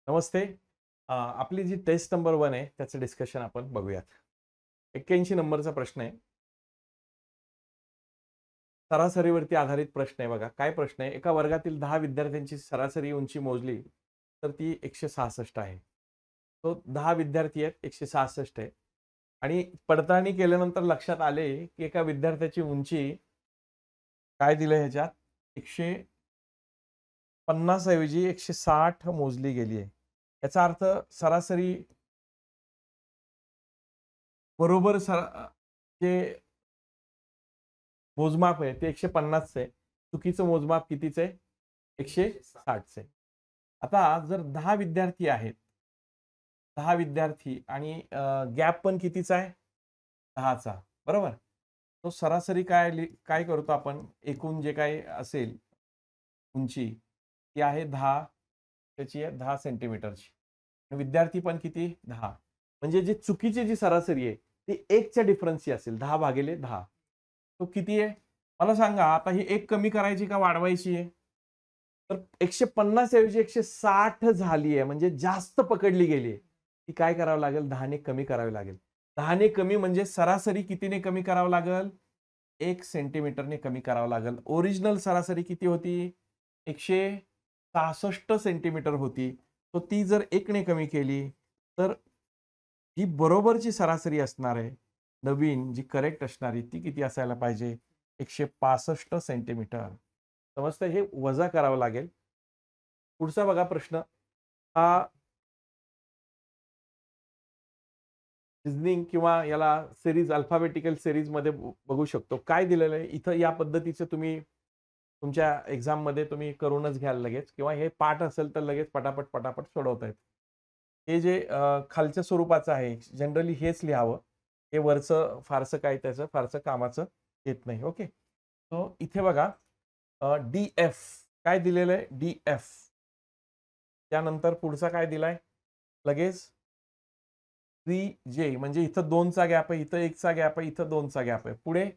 नमस्ते. आपली जी taste number 1 आहे त्याचं डिस्कशन आपण बघूयात. 81 नंबरचा प्रश्न आहे. सरासरीवरती आधारित प्रश्न आहे बघा. काय प्रश्न आहे? एका वर्गातील 10 विद्यार्थ्यांची सरासरी उंची मोजली, तर ती 166 आहे. तो 10 विद्यार्थी आहेत, 166 आहे. आणि पडताळणी केल्यानंतर लक्षात आले, की एका विद्यार्थ्याची उंची काय दिलंय ह्याच्यात 150 ऐवजी 160 मोजली गेली आहे. याचा अर्थ सरासरी बरोबर जे मोजमाप आहे ते 150 आहे. चुकीचं मोजमाप कितीचं आहे? 160 आहे. आता जर 10 विद्यार्थी आहेत, 10 विद्यार्थी आणि गॅप पण कितीचा आहे? 10चा बरोबर? तो सरासरी काय करतो आपण? एकूण जे काही असेल उंची ती आहे 10, त्याची आहे 10 सेंटीमीटरची. विद्यार्थी पण किती? 10. म्हणजे जी चुकीची जी सरासरी आहे ती 1च्या डिफरन्सची असेल. 10/10. तो किती आहे? मला सांगा आता ही 1 कमी करायची का वाढवायची आहे? तर 150 ऐवजी 160 झाली आहे म्हणजे जास्त पकडली गेली आहे. ती काय करावं लागेल? 10 ने कमी करावी लागेल. 10 ने कमी म्हणजे सरासरी कितीने कमी करावं लागेल? 1 सेंटीमीटरने कमी करावं लागेल. ओरिजिनल सरासरी किती होती? 166 सेंटीमीटर होती. तर ती जर 1 ने कमी केली, तर ही बरोबरची सरासरी असणार आहे. नवीन जी करेक्ट असणारी ती किती असायला पाहिजे? 165 सेंटीमीटर. समजतंय? हे वजा करावं लागेल. पुढचा बघा प्रश्न. हा रिझनिंग किंवा याला सीरीज अल्फाबेटिकल सीरीजमध्ये बघू शकतो. काय दिलेलं आहे? इथं या पद्धतीचे तुम्ही तुमच्या एक्झाममध्ये तुम्ही करूनच घ्याल लगेच किंवा हे पाठ असेल तर लगेच पटापट सोडवता येतं. हे जे खालच्या स्वरूपाचं आहे, जनरली हेच लिहावं. हे वरचं फारसं काय त्याचं फारसं कामाचं येत नाही. ओके. सो इथे बघा डी-एफ काय दिलेलं आहे? डी-एफ. त्यानंतर पुढचा काय दिलाय? लगेच 3J म्हणजे इथं 2चा गॅप आहे, इथं 1चा गॅप आहे, इथं 2चा गॅप आहे. पुढे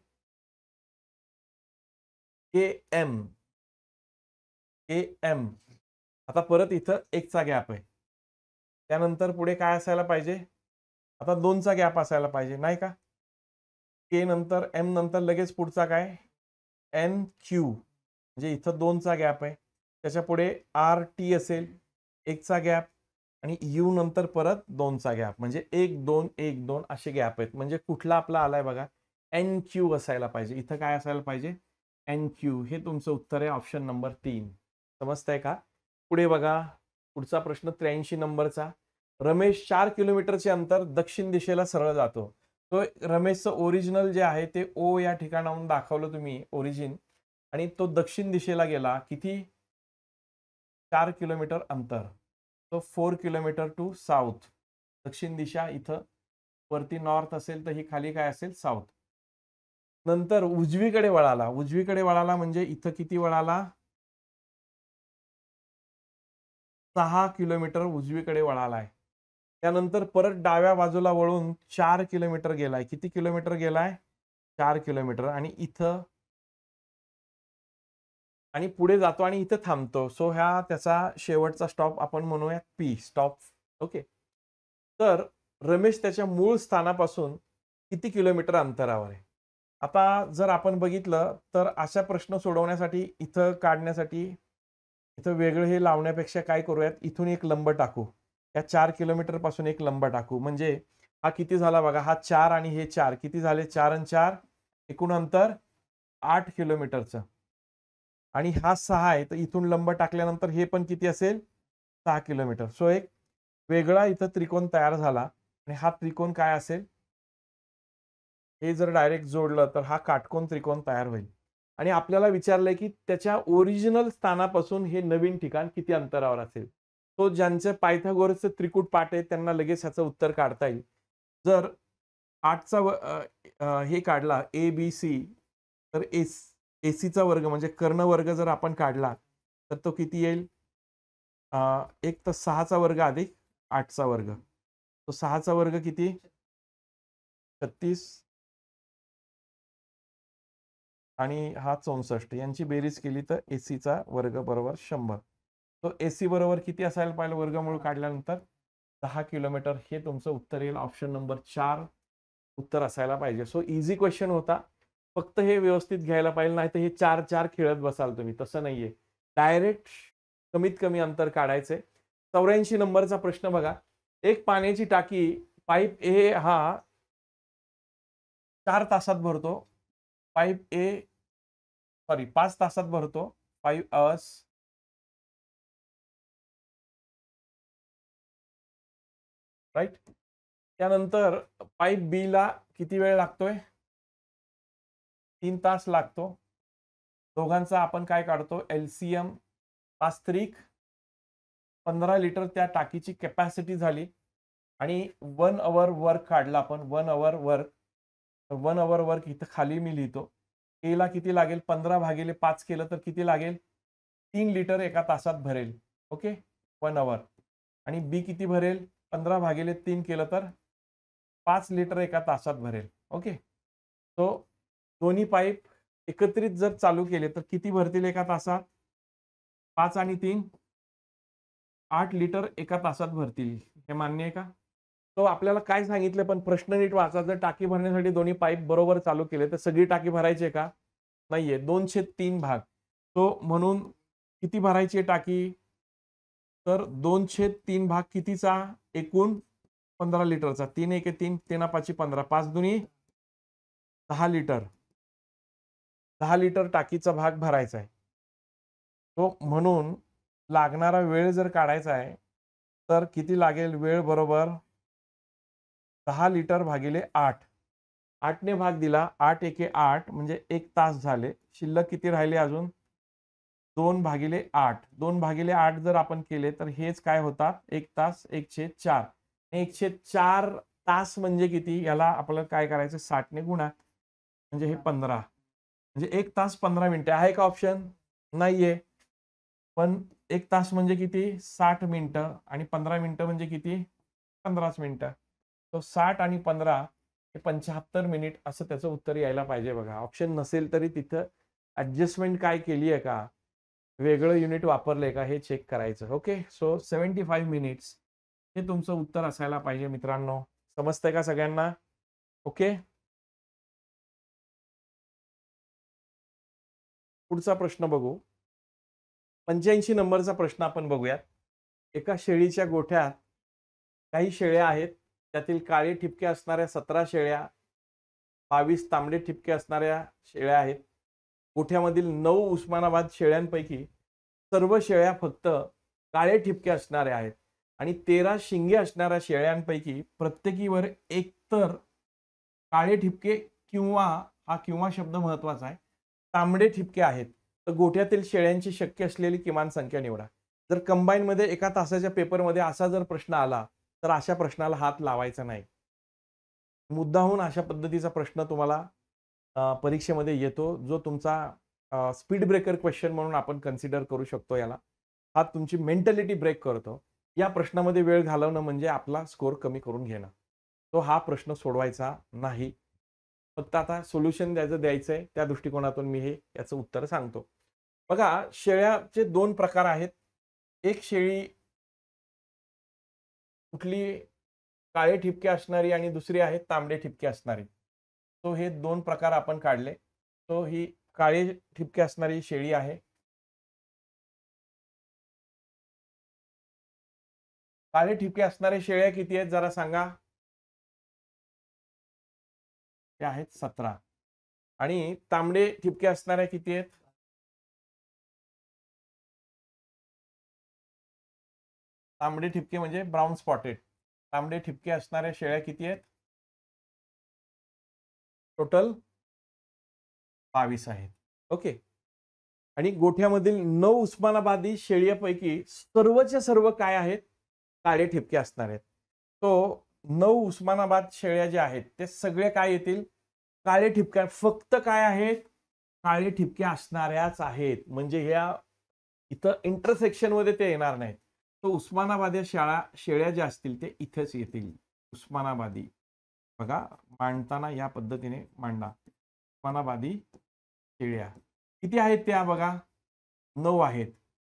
KM, KM. आता परत इथं 1चा गॅप आहे. त्यानंतर पुढे काय असायला पाहिजे? आता 2चा गॅप असायला पाहिजे, नाही का? K नंतर M नंतर लगेच पुढचा काय? NQ म्हणजे इथं 2चा गॅप आहे. त्याच्यापुढे RT असेल, 1चा गॅप आणि U नंतर परत 2चा गॅप म्हणजे 1, 2, 1, 2 असे गॅप आहेत. म्हणजे कुठला आपला आलाय बघा? NQ असायला पाहिजे. इथं काय असायला पाहिजे? NQ. हे तुमचं उत्तर आहे ऑप्शन नंबर 3. समजतंय का? पुढे बघा. पुढचा प्रश्न 83 नंबरचा. रमेश 4 किलोमीटरचे अंतर दक्षिण दिशेला सरळ जातो. तो रमेशचं ओरिजिनल जे आहे ते ओ या ठिकाणाहून दाखवलं तुम्ही ओरिजिन आणि तो दक्षिण दिशेला गेला. किती? 4 किलोमीटर अंतर. तो 4 किलोमीटर टू साउथ. दक्षिण दिशा इथं वरती नॉर्थ असेल तर ही खाली काय असेल? साउथ. नंतर उजवीकडे वळाला. उजवीकडे वळाला म्हणजे इथं किती वळाला? 6 किलोमीटर उजवीकडे वळालाय. त्यानंतर परत डाव्या बाजूला वळून 4 किलोमीटर गेलाय. किती किलोमीटर गेलाय? 4 किलोमीटर आणि इथं आणि पुढे जातो आणि इथं थांबतो. सो हा त्याचा शेवटचा स्टॉप आपण म्हणूया पी स्टॉप. ओके. तर रमेश त्याच्या मूळ स्थानापासून किती किलोमीटर अंतरावर आहे? आता जर आपण बघितलं तर अशा प्रश्न सोडवण्यासाठी इथं काढण्यासाठी इथं वेगळं हे लावण्यापेक्षा काय करूयात, इथून एक लंब टाकू. या 4 किलोमीटर पासून एक लंब टाकू. म्हणजे हा किती झाला बघा, हा 4 आणि हे 4 किती झाले? 4 आणि 4 एकूण अंतर 8 किलोमीटरचं. आणि हा 6 आहे, तर इथून लंब टाकल्यानंतर हे पण किती असेल? 6 किलोमीटर. सो एक वेगळा इथं त्रिकोण तयार झाला आणि हा त्रिकोण काय असेल? हे जर डायरेक्ट जोडलं तर हा काटकोन त्रिकोण तयार होईल. आणि आपल्याला विचारलंय की त्याच्या ओरिजिनल स्थानापासून हे नवीन ठिकाण किती अंतरावर असेल. तो ज्यांचं पायथागोरसचं त्रिकूट पाठ आहे त्यांना लगेच ह्याचं उत्तर काढता येईल. जर 8चा हे काढला ए-बी-सी तर एसीचा वर्ग म्हणजे कर्ण वर्ग जर आपण काढला तर तो किती येईल? एक तर 6चा वर्ग अधिक 8चा वर्ग. तो 6चा वर्ग किती? 36 आणि हा 64 यांची बेरीज केली तर एसीचा वर्ग बरोबर 100. तो AC बरोबर किती असायला पाहिजे वर्गमूळ काढल्यानंतर 10 किलोमीटर. हे तुमचं उत्तर येईल ऑप्शन नंबर 4 उत्तर असायला पाहिजे. सो इझी क्वेश्चन होता. फक्त हे व्यवस्थित घ्यायला पाहिजे, नाही तर हे 4 खेळत बसाल तुम्ही. तसं नाहीये. डायरेक्ट कमीत कमी अंतर काढायचंय. 84 नंबरचा प्रश्न बघा. एक पाण्याची टाकी पाईप ए हा 4 तासात भरतो. पाईप ए 5 तासात भरतो. 5 अवर्स. राईट. त्यानंतर पाईप बी ला किती वेळ लागतोय? 3 तास लागतो. दोघांचा आपण काय काढतो? LCM 5 त्रिक 15 लिटर त्या टाकीची कॅपॅसिटी झाली आणि 1 अवर वर्क काढला आपण. 1 अवर वर्क. 1 अवर वर्क इथं खाली मी लिहितो. ए ला किती लागेल? 15/5 केलं तर किती लागेल? 3 लिटर एका तासात भरेल. Okay, 1 our. आणि बी किती भरेल? 15/3 केलं तर 5 लिटर एका तासात भरेल. ओके, सो दोन्ही पाईप एकत्रित जर चालू केले तर किती भरतील एका तासात? 5 आणि 3 8 लिटर एका तासात भरतील. हे मान्य आहे का? तो आपल्याला काय सांगितलं, पण प्रश्न नीट वाचा. जर टाकी भरण्यासाठी दोन्ही पाईप बरोबर चालू केले तर सगळी टाकी भरायची आहे का? नाहीये. 2/3 भाग. तो म्हणून किती भरायची आहे टाकी? तर 2/3 भाग कितीचा? एकूण 15 लिटरचा. 3 1 3 3 5 15 5 दुनी 10 लिटर. 10 लिटर टाकीचा भाग भरायचा आहे. तो म्हणून लागणारा वेळ जर काढायचा आहे तर किती लागेल वेळ? बरोबर 10 लिटर भागिले 8. 8 ने भाग दिला. 8 1 8 म्हणजे 1 तास झाले. शिल्लक किती राहिले अजून? 2/8. 2/8 जर आपण केले तर हेच काय होतात? 1 तास 1/4. 1/4 तास म्हणजे किती? याला आपल्याला काय करायचं? 60 ने गुणा. म्हणजे हे 15. म्हणजे 1 तास 15 मिनिटे. आहे का ऑप्शन? नाहीये. पण 1 तास म्हणजे किती? 60 मिनिटं. आणि 15 मिनिटं म्हणजे किती? 15च मिनिटं. तो 60 आणि 15 हे 75 मिनिट असं त्याचं उत्तर यायला पाहिजे बघा. ऑप्शन नसेल तरी तिथं ऍडजस्टमेंट काय केली आहे का? वेगळं युनिट वापरलंय का? हे चेक करायचं. ओके, सो 75 मिनिट्स हे तुमचं उत्तर असायला पाहिजे मित्रांनो. समजतंय का सगळ्यांना? ओके, पुढचा प्रश्न बघू. 85 नंबरचा प्रश्न आपण बघूयात. एका शेळीच्या गोठ्यात काही शेळ्या आहेत. त्यातील काळे ठिपके असणाऱ्या 17 शेळ्या, 22 तांबडे ठिपके असणाऱ्या शेळ्या आहेत. गोठ्यामधील 9 उस्मानाबाद शेळ्यांपैकी सर्व शेळ्या फक्त काळे ठिपके असणाऱ्या आहेत आणि 13 शिंगे असणाऱ्या शेळ्यांपैकी प्रत्येकीवर एकतर काळे ठिपके किंवा, हा किंवा शब्द महत्वाचा आहे, तांबडे ठिपके आहेत. तर गोठ्यातील शेळ्यांची शक्य असलेली किमान संख्या निवडा. जर कंबाईन मध्ये एका तासाच्या पेपरमध्ये असा जर प्रश्न आला तर अशा प्रश्नाला हात लावायचा नाही. मुद्दाहून अशा पद्धतीचा प्रश्न तुम्हाला परीक्षेमध्ये येतो, जो तुमचा स्पीड ब्रेकर क्वेश्चन म्हणून आपण कन्सिडर करू शकतो याला. हा तुमची मेंटॅलिटी ब्रेक करतो. या प्रश्नामध्ये वेळ घालवणं म्हणजे आपला स्कोर कमी करून घेणं. तो हा प्रश्न सोडवायचा नाही. फक्त आता सोल्युशन द्यायचंय त्या दृष्टिकोनातून मी हे याचं उत्तर सांगतो. बघा, शेळ्याचे 2 प्रकार आहेत. एक शेळी कुठली काळे ठिपके असणारी आणि दुसरी आहे तांबडे ठिपके असणारी. तो हे 2 प्रकार आपण काढले. तो ही काळे ठिपके असणारी शेळी आहे. काळे ठिपके असणाऱ्या शेळ्या किती आहेत जरा सांगा? ते आहेत 17. आणि तांबडे ठिपके असणाऱ्या किती आहेत? तांबडे ठिपके म्हणजे ब्राऊन स्पॉटेड. तांबडे ठिपके असणाऱ्या शेळ्या किती आहेत? टोटल 22 आहेत. ओके. आणि गोठ्यामधील 9 उस्मानाबादी शेळ्यापैकी सर्वच्या सर्व काय आहेत? काळे ठिपके असणार आहेत. तो 9 उस्मानाबाद शेळ्या ज्या आहेत ते सगळे काय येतील? काळे ठिपके. फक्त काय आहेत? काळे ठिपके असणाऱ्याच आहेत. म्हणजे ह्या इथं इंटरसेक्शन मध्ये ते येणार नाहीत. तो उस्मानाबादी शेळ्या ज्या असतील ते इथेच येतील. उस्मानाबादी बघा, मांडताना या पद्धतीने मांडा. उस्मानाबादी शेळ्या किती आहेत त्या बघा? 9 आहेत.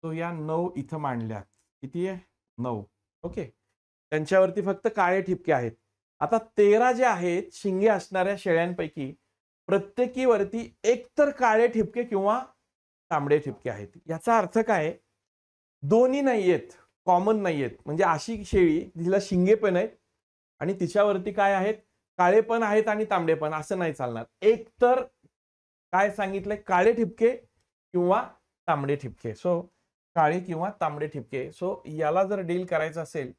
तो या 9 इथं मांडल्यात. किती आहे? 9. ओके. त्यांच्यावरती फक्त काळे ठिपके आहेत. आता 13 जे आहेत शिंगे असणाऱ्या शेळ्यांपैकी प्रत्येकीवरती एकतर काळे ठिपके किंवा तांबडे ठिपके आहेत. याचा अर्थ काय? दोन्ही नाहीयेत, कॉमन नाहीयेत. म्हणजे अशी शेळी जिला शिंगे पण आहेत आणि तिच्यावरती काय आहेत? काळे पण आहेत आणि तांबडे पण, असं नाही चालणार. एक तर काय सांगितलंय? काळे ठिपके किंवा तांबडे ठिपके. सो काळे किंवा तांबडे ठिपके. सो याला जर डील करायचं असेल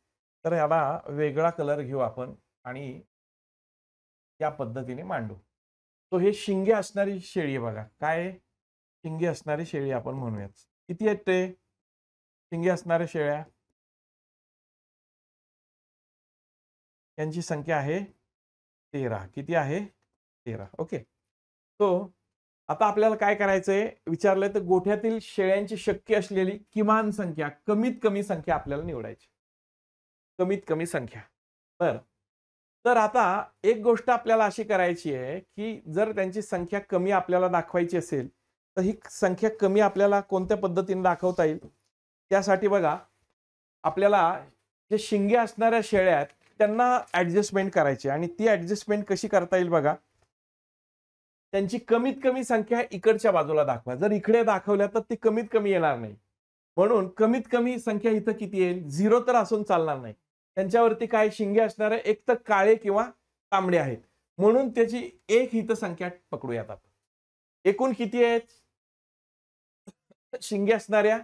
तर याला वेगळा कलर घेऊ आपण आणि या पद्धतीने मांडू. सो हे शिंगे असणारी शेळी आहे बघा. काय आहे? शिंगे असणारी शेळी आपण म्हणूयात. किती आहेत ते शिंगे असणाऱ्या शेळ्या? यांची संख्या आहे 13. किती आहे? 13. ओके. सो आता आपल्याला काय करायचंय विचारलंय, तर गोठ्यातील शेळ्यांची शक्य असलेली किमान संख्या, कमीत कमी संख्या आपल्याला निवडायची. कमीत कमी संख्या. तर आता एक गोष्ट आपल्याला अशी करायची आहे, की जर त्यांची संख्या कमी आपल्याला दाखवायची असेल, तर ही संख्या कमी आपल्याला कोणत्या पद्धतीने दाखवता येईल? त्यासाठी बघा, आपल्याला जे शिंगे असणाऱ्या शेळ्या आहेत त्यांना ऍडजस्टमेंट करायची आणि ती ऍडजस्टमेंट कशी करता येईल बघा. त्यांची कमीत कमी संख्या इकडच्या बाजूला दाखवा. जर इकडे दाखवल्या तर ती कमीत कमी येणार नाही. म्हणून कमीत कमी संख्या इथं किती येईल? 0 तर असून चालणार नाही. त्यांच्यावरती काय शिंगे असणारे एक तर काळे किंवा तांबडे आहेत. म्हणून त्याची एक इथं संख्या पकडूयात आपण. एकूण किती आहेत? शिंगे असणाऱ्या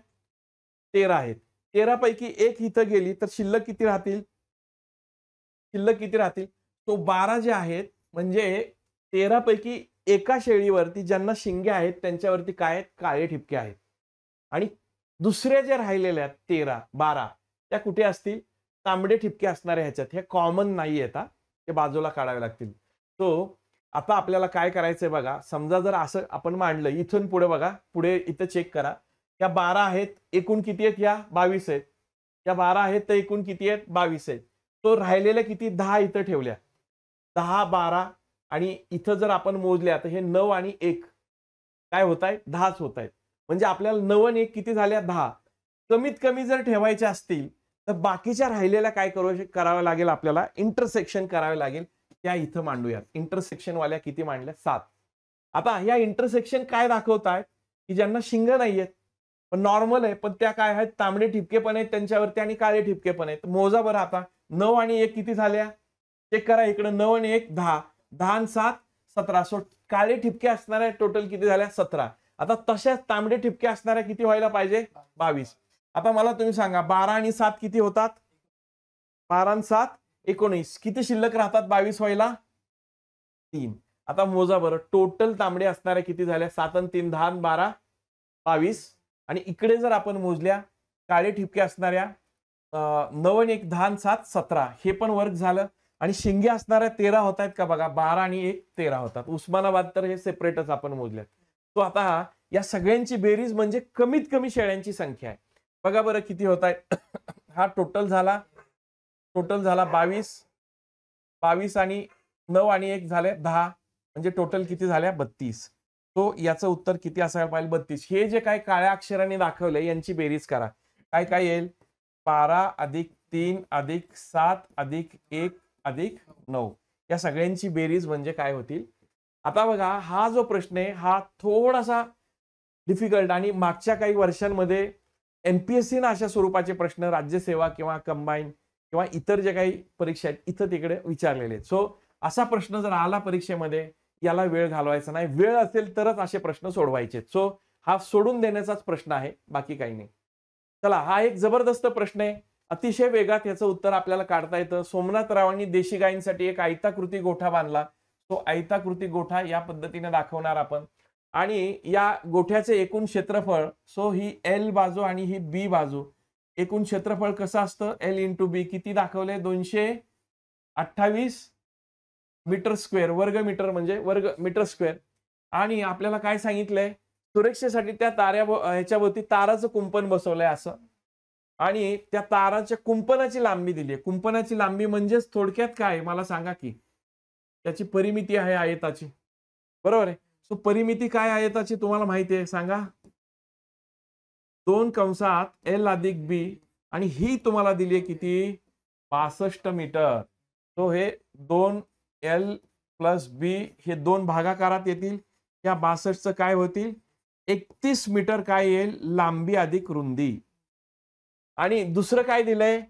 13 आहेत. 13 पैकी एक इथं गेली तर शिल्लक किती राहतील? शिल्लक किती राहतील? तो 12 जे आहेत, म्हणजे 13 पैकी एका शेळीवरती ज्यांना शिंगे आहेत त्यांच्यावरती काय आहेत? काळे ठिपके आहेत. आणि दुसरे जे राहिलेले आहेत 13, 12 त्या कुठे असतील? तांबडे ठिपके असणारे ह्याच्यात. हे कॉमन नाही आहेत हा. ते बाजूला काढावे लागतील. सो आता आपल्याला काय करायचंय बघा. समजा जर असं आपण मांडलं, इथून पुढे बघा, पुढे इथं चेक करा. या 12 आहेत, एकूण किती आहेत? या 22 आहेत. या 12 आहेत तर एकूण किती आहेत? 22 आहेत. तो राहिलेल्या किती? 10 इथं ठेवल्या. 10, 12 आणि इथं जर आपण मोजल्या तर हे 9 आणि 1 काय होत आहेत? 10च होत आहेत. म्हणजे आपल्याला 9 आणि 1 किती झाल्या? 10. कमीत कमी जर ठेवायच्या असतील तर बाकीच्या राहिलेल्या काय करावं लागेल? आपल्याला इंटरसेक्शन करावे लागेल. त्या इथं मांडूयात. इंटरसेक्शन वाल्या किती मांडल्या? 7. आता या इंटरसेक्शन काय दाखवतायत? की ज्यांना शिंग नाहीयेत पण नॉर्मल आहे, पण त्या काय आहेत? तांबडे ठिपके पण आहेत त्यांच्यावरती आणि काळे ठिपके पण आहेत. मोजा बरं आता. 9 आणि 1 किती झाल्या? चेक करा इकडे. 9 आणि 1 10. 10 आणि 7 17. सो काळे ठिपके असणाऱ्या टोटल किती झाल्या? 17. आता तशाच तांबडे ठिपके असणाऱ्या किती व्हायला पाहिजे? 22. आता मला तुम्ही सांगा 12 आणि 7 किती होतात? 12 आणि 7 19. किती शिल्लक राहतात 22 व्हायला? 3. आता मोजा बरं. टोटल तांबडे असणाऱ्या किती झाल्या? 7 आणि 3 10 आणि 12 22. आणि इकडे जर आपण मोजल्या काळे ठिपके असणाऱ्या 9 आणि 1 10 आणि 7 17. हे पण वर्क झालं. आणि शिंगे असणाऱ्या 13 होत आहेत का बघा. 12 आणि 1 13 होतात. उस्मानाबाद तर हे सेपरेटच आपण मोजल्यात. तो आता या सगळ्यांची बेरीज म्हणजे कमीत कमी शेळ्यांची संख्या आहे. बघा बरं किती होत आहेत. हा टोटल झाला 22. 22 आणि 9 आणि 1 झाले 10. म्हणजे टोटल किती झाल्या? 32. तो याचं उत्तर किती असायला पाहिजे? 32. हे जे काही काळ्या अक्षरांनी दाखवले यांची बेरीज करा. काय काय येईल? 12 अधिक 3 अधिक 7 अधिक 1 अधिक 9. या सगळ्यांची बेरीज म्हणजे काय होतील? आता बघा हा जो प्रश्न आहे हा थोडासा डिफिकल्ट आणि मागच्या काही वर्षांमध्ये एमपीएससीने अशा स्वरूपाचे प्रश्न राज्यसेवा किंवा कंबाईन किंवा इतर जे काही परीक्षा आहेत इथं तिकडे विचारलेले आहेत. सो असा प्रश्न जर आला परीक्षेमध्ये याला वेळ घालवायचा नाही. वेळ असेल तरच असे प्रश्न सोडवायचे. सो हा सोडून देण्याचाच प्रश्न आहे, बाकी काही नाही. चला हा एक जबरदस्त प्रश्न आहे. अतिशय वेगात याचं उत्तर आपल्याला काढता येतं. सोमनाथरावांनी देशी गायींसाठी एक आयताकृती गोठा बांधला. तो आयताकृती गोठा या पद्धतीने दाखवणार आपण. आणि या गोठ्याचे एकूण क्षेत्रफळ, सो ही एल बाजू आणि ही बी बाजू, एकूण क्षेत्रफळ कसं असतं? एल इंटू बी. किती दाखवले? 228 मीटर स्क्वेअर. वर्ग मीटर म्हणजे वर्ग मीटर स्क्वेअर. आणि आपल्याला काय सांगितलंय? सुरक्षेसाठी त्या ह्याच्यावरती ताराचं कुंपण बसवलंय असं. आणि त्या ताराच्या कुंपणाची लांबी दिली आहे. कुंपणाची लांबी म्हणजेच थोडक्यात काय मला सांगा की त्याची परिमिती आहे आयताची. बरोबर आहे. सो परिमिती काय आयताची तुम्हाला माहिती आहे? सांगा. 2 कंसात L अधिक B आणि ही तुम्हाला दिली आहे किती 62 मीटर. तो हे 2L प्लस B हे 2 भागाकारात येतील. या 62चं काय होतील 31 मीटर काय येईल लांबी अधिक रुंदी. आणि दुसरं काय दिलंय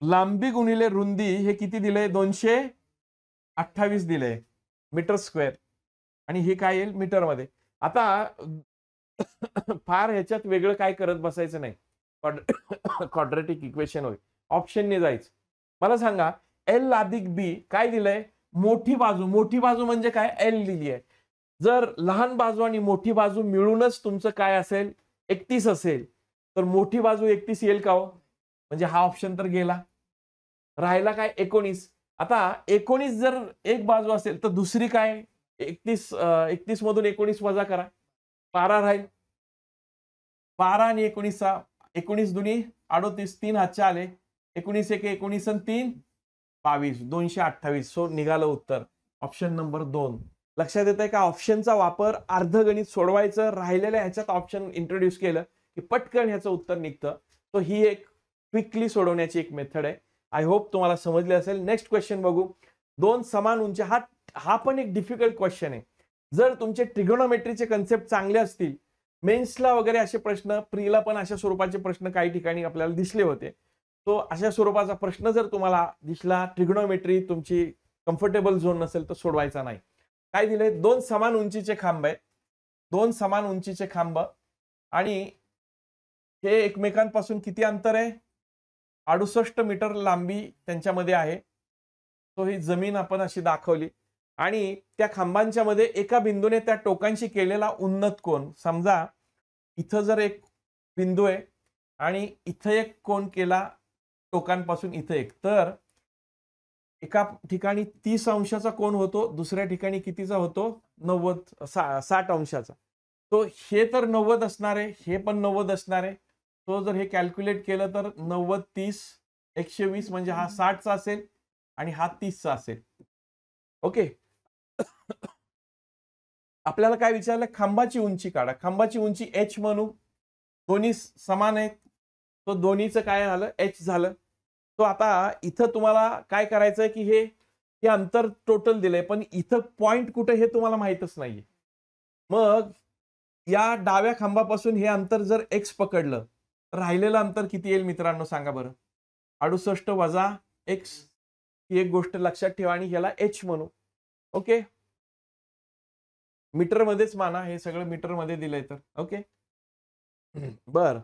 लांबी गुणिले रुंदी हे किती दिलंय 228 दिलंय मीटर स्क्वेअर आणि हे काय येईल मीटर मध्ये. आता फार ह्याच्यात वेगळं काय करत बसायचं नाही. क्वाड्रॅटिक इक्वेशन होईल ऑप्शनने जायचं. मला सांगा L अधिक B काय दिलंय मोठी बाजू म्हणजे काय L दिली आहे. जर लहान बाजू आणि मोठी बाजू मिळूनच तुमचं काय असेल 31 असेल तर मोठी बाजू 31 येईल का हो. म्हणजे हा ऑप्शन तर गेला. राहिला काय 19. आता 19 जर एक बाजू असेल तर दुसरी काय 31 मधून 19 वजा करा 12 राहील. 12 आणि 19 दुनी 38 3 हातचे आले 19 1 19 आणि 3 22 228. सो निघालं उत्तर ऑप्शन नंबर 2. लक्षात येत आहे का ऑप्शनचा वापर अर्धगणित सोडवायचं राहिलेल्या ह्याच्यात ऑप्शन इंट्रोड्यूस केलं की पटकन ह्याचं उत्तर निघतं. तो ही एक क्विकली सोडवण्याची एक मेथड आहे. आय होप तुम्हाला समजले असेल. नेक्स्ट क्वेश्चन बघू. 2 समान उंची हा पण एक डिफिकल्ट क्वेश्चन आहे. जर तुमचे ट्रिगोनोमेट्रीचे कन्सेप्ट चांगले असतील मेन्सला वगैरे असे प्रश्न प्रीला पण अशा स्वरूपाचे प्रश्न काही ठिकाणी आपल्याला दिसले होते. तो अशा स्वरूपाचा प्रश्न जर तुम्हाला दिसला ट्रिगोनोमेट्री तुमची कम्फर्टेबल झोन नसेल तर सोडवायचा नाही. काय दिले 2 समान उंचीचे खांब आहेत. 2 समान उंचीचे खांब आणि हे एकमेकांपासून किती अंतर आहे 68 मीटर लांबी त्यांच्यामध्ये आहे. तो ही जमीन आपण अशी दाखवली आणि त्या खांबांच्या मध्ये एका बिंदूने त्या टोकांशी केलेला उन्नत कोन. समजा इथं जर एक बिंदू आहे आणि इथं एक कोन केला टोकांपासून इथं एक तर एका ठिकाणी 30 अंशाचा कोन होतो दुसऱ्या ठिकाणी कितीचा होतो 60 अंशाचा. तो हे तर 90 असणार आहे हे पण 90 असणार आहे. तो जर हे कॅल्क्युलेट केलं तर 90 30 120 म्हणजे हा 60 चा असेल आणि हा 30 चा असेल. ओके. आपल्याला काय विचारलं खांबाची उंची काढा. खांबाची उंची h म्हणू. दोन्ही समान आहेत. तो दोन्हीचं काय झालं h झालं. तो आता इथं तुम्हाला काय करायचंय की हे अंतर टोटल दिलंय पण इथं पॉइंट कुठे हे तुम्हाला माहितच नाहीये. मग या डाव्या खांबापासून हे अंतर जर x पकडलं राहिलेलं अंतर किती येईल मित्रांनो सांगा बरं. 68 वजा x ही एक गोष्ट लक्षात ठेवा आणि ह्याला h म्हणू. ओके. मीटर मध्येच माना हे सगळं मीटर मध्ये दिलंय तर ओके. बर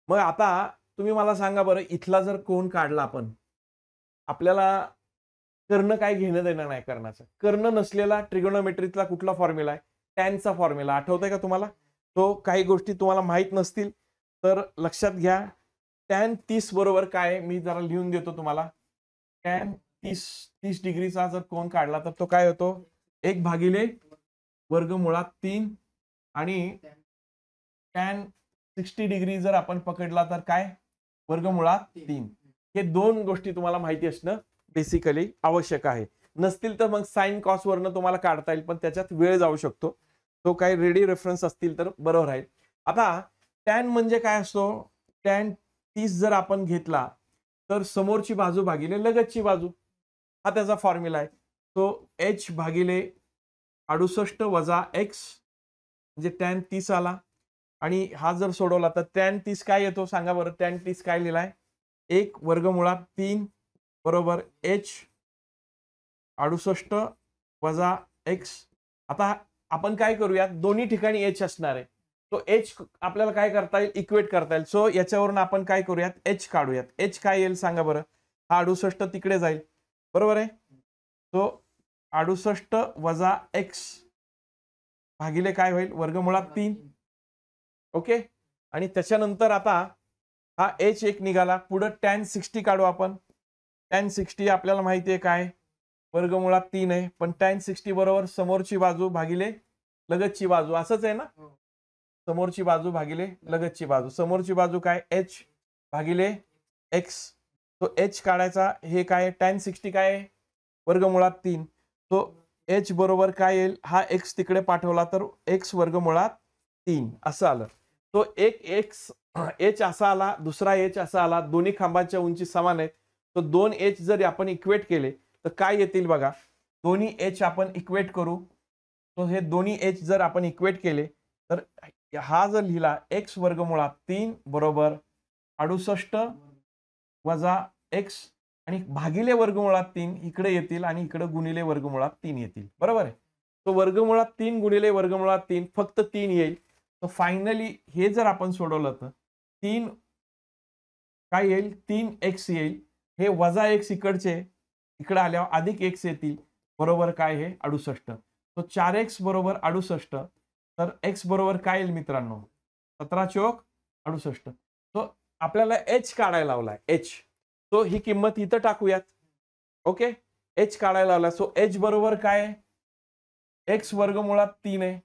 मग आता तुम्ही मला सांगा बरं इथला जर कोन काढला आपण आपल्याला कर्ण काय घेणं देणं नाही कर्णाचं. कर्ण नसलेला ट्रिगोनोमेट्रीतला कुठला फॉर्म्युला आहे टॅनचा फॉर्म्युला आठवतंय का तुम्हाला. तो काही गोष्टी तुम्हाला माहित नसतील तर लक्षात घ्या. टॅन 30 बरोबर काय मी जरा लिहून देतो तुम्हाला. टॅन 30 डिग्रीचा जर कोन काढला तर तो काय होतो 1 भागिले वर्गमुळात 3 आणि टॅन 60 डिग्री जर आपण पकडला तर काय वर्गमुळात 3. हे दोन गोष्टी तुम्हाला माहिती असणं बेसिकली आवश्यक आहे. नसतील तर मग साइन कॉस वरनं तुम्हाला काढता येईल पण त्याच्यात वेळ जाऊ शकतो. तो काही रेडी रेफरन्स असतील तर बरोबर राहील. आता टॅन म्हणजे काय असतो टॅन 30 जर आपण घेतला तर समोरची बाजू भागिले लगतची बाजू हा त्याचा फॉर्म्युला आहे. तो h भागिले 68 वजा x म्हणजे टॅन 30 आला आणि हा जर सोडवला तर टॅन 30 काय येतो सांगा बरं. टॅन 30 काय लिहिलाय 1 वर्गमुळात 3 बरोबर h 68 वजा x. आता आपण काय करूयात दोन्ही ठिकाणी h असणार आहे. तो h आपल्याला काय करता येईल इक्वेट करता येईल. सो याच्यावरून आपण काय करूयात h काढूयात. h काय येईल सांगा बरं. हा 68 तिकडे जाईल बरोबर आहे. तो 68 वजा x भागिले काय होईल वर्गमुळात 3. ओके. आणि त्याच्यानंतर आता हा h एक निघाला पुढे टॅन 60 काढू आपण. टॅन 60 आपल्याला माहिती आहे काय वर्गमुळात 3 आहे पण टॅन 60 बरोबर समोरची बाजू भागिले लगतची बाजू असंच आहे ना. समोरची बाजू भागिले लगतची बाजू. समोरची बाजू काय h भागिले x. तो h काढायचा हे काय टॅन 60 काय वर्गमुळात 3. तो h बरोबर काय येईल हा x तिकडे पाठवला तर x वर्गमुळात 3 असं आलं. तो एक एक्स एच असा आला, दुसरा एच असा आला, दोन्ही खांबाच्या उंची समान आहेत. तो 2 एच जर आपण इक्वेट केले तर काय येतील बघा. दोन्ही एच आपण इक्वेट करू. तो हे दोन्ही एच जर आपण इक्वेट केले तर हा जर लिहिला एक्स वर्गमुळात 3 बरोबर 68 वजा एक्स आणि भागिले वर्गमुळात 3 इकडे येतील आणि इकडे गुणिले वर्गमुळात 3 येतील. बरोबर आहे. तो वर्गमुळात 3 गुणिले वर्गमुळात 3 फक्त 3 येईल. तर फायनली हे जर आपण सोडवलं तर 3 काय येईल, 3x येईल. हे वजा x इकडचे इकडे आल्यावर अधिक x येतील बरोबर काय हे 68. तो 4x बरोबर 68. तर x बरोबर काय येईल मित्रांनो, 17 चोक 68. तो आपल्याला h काढायला लावलाय h. तो ही किंमत इथं टाकूयात. ओके, h काढायला लावला. सो h बरोबर काय आहे, x वर्गमुळात 3 आहे.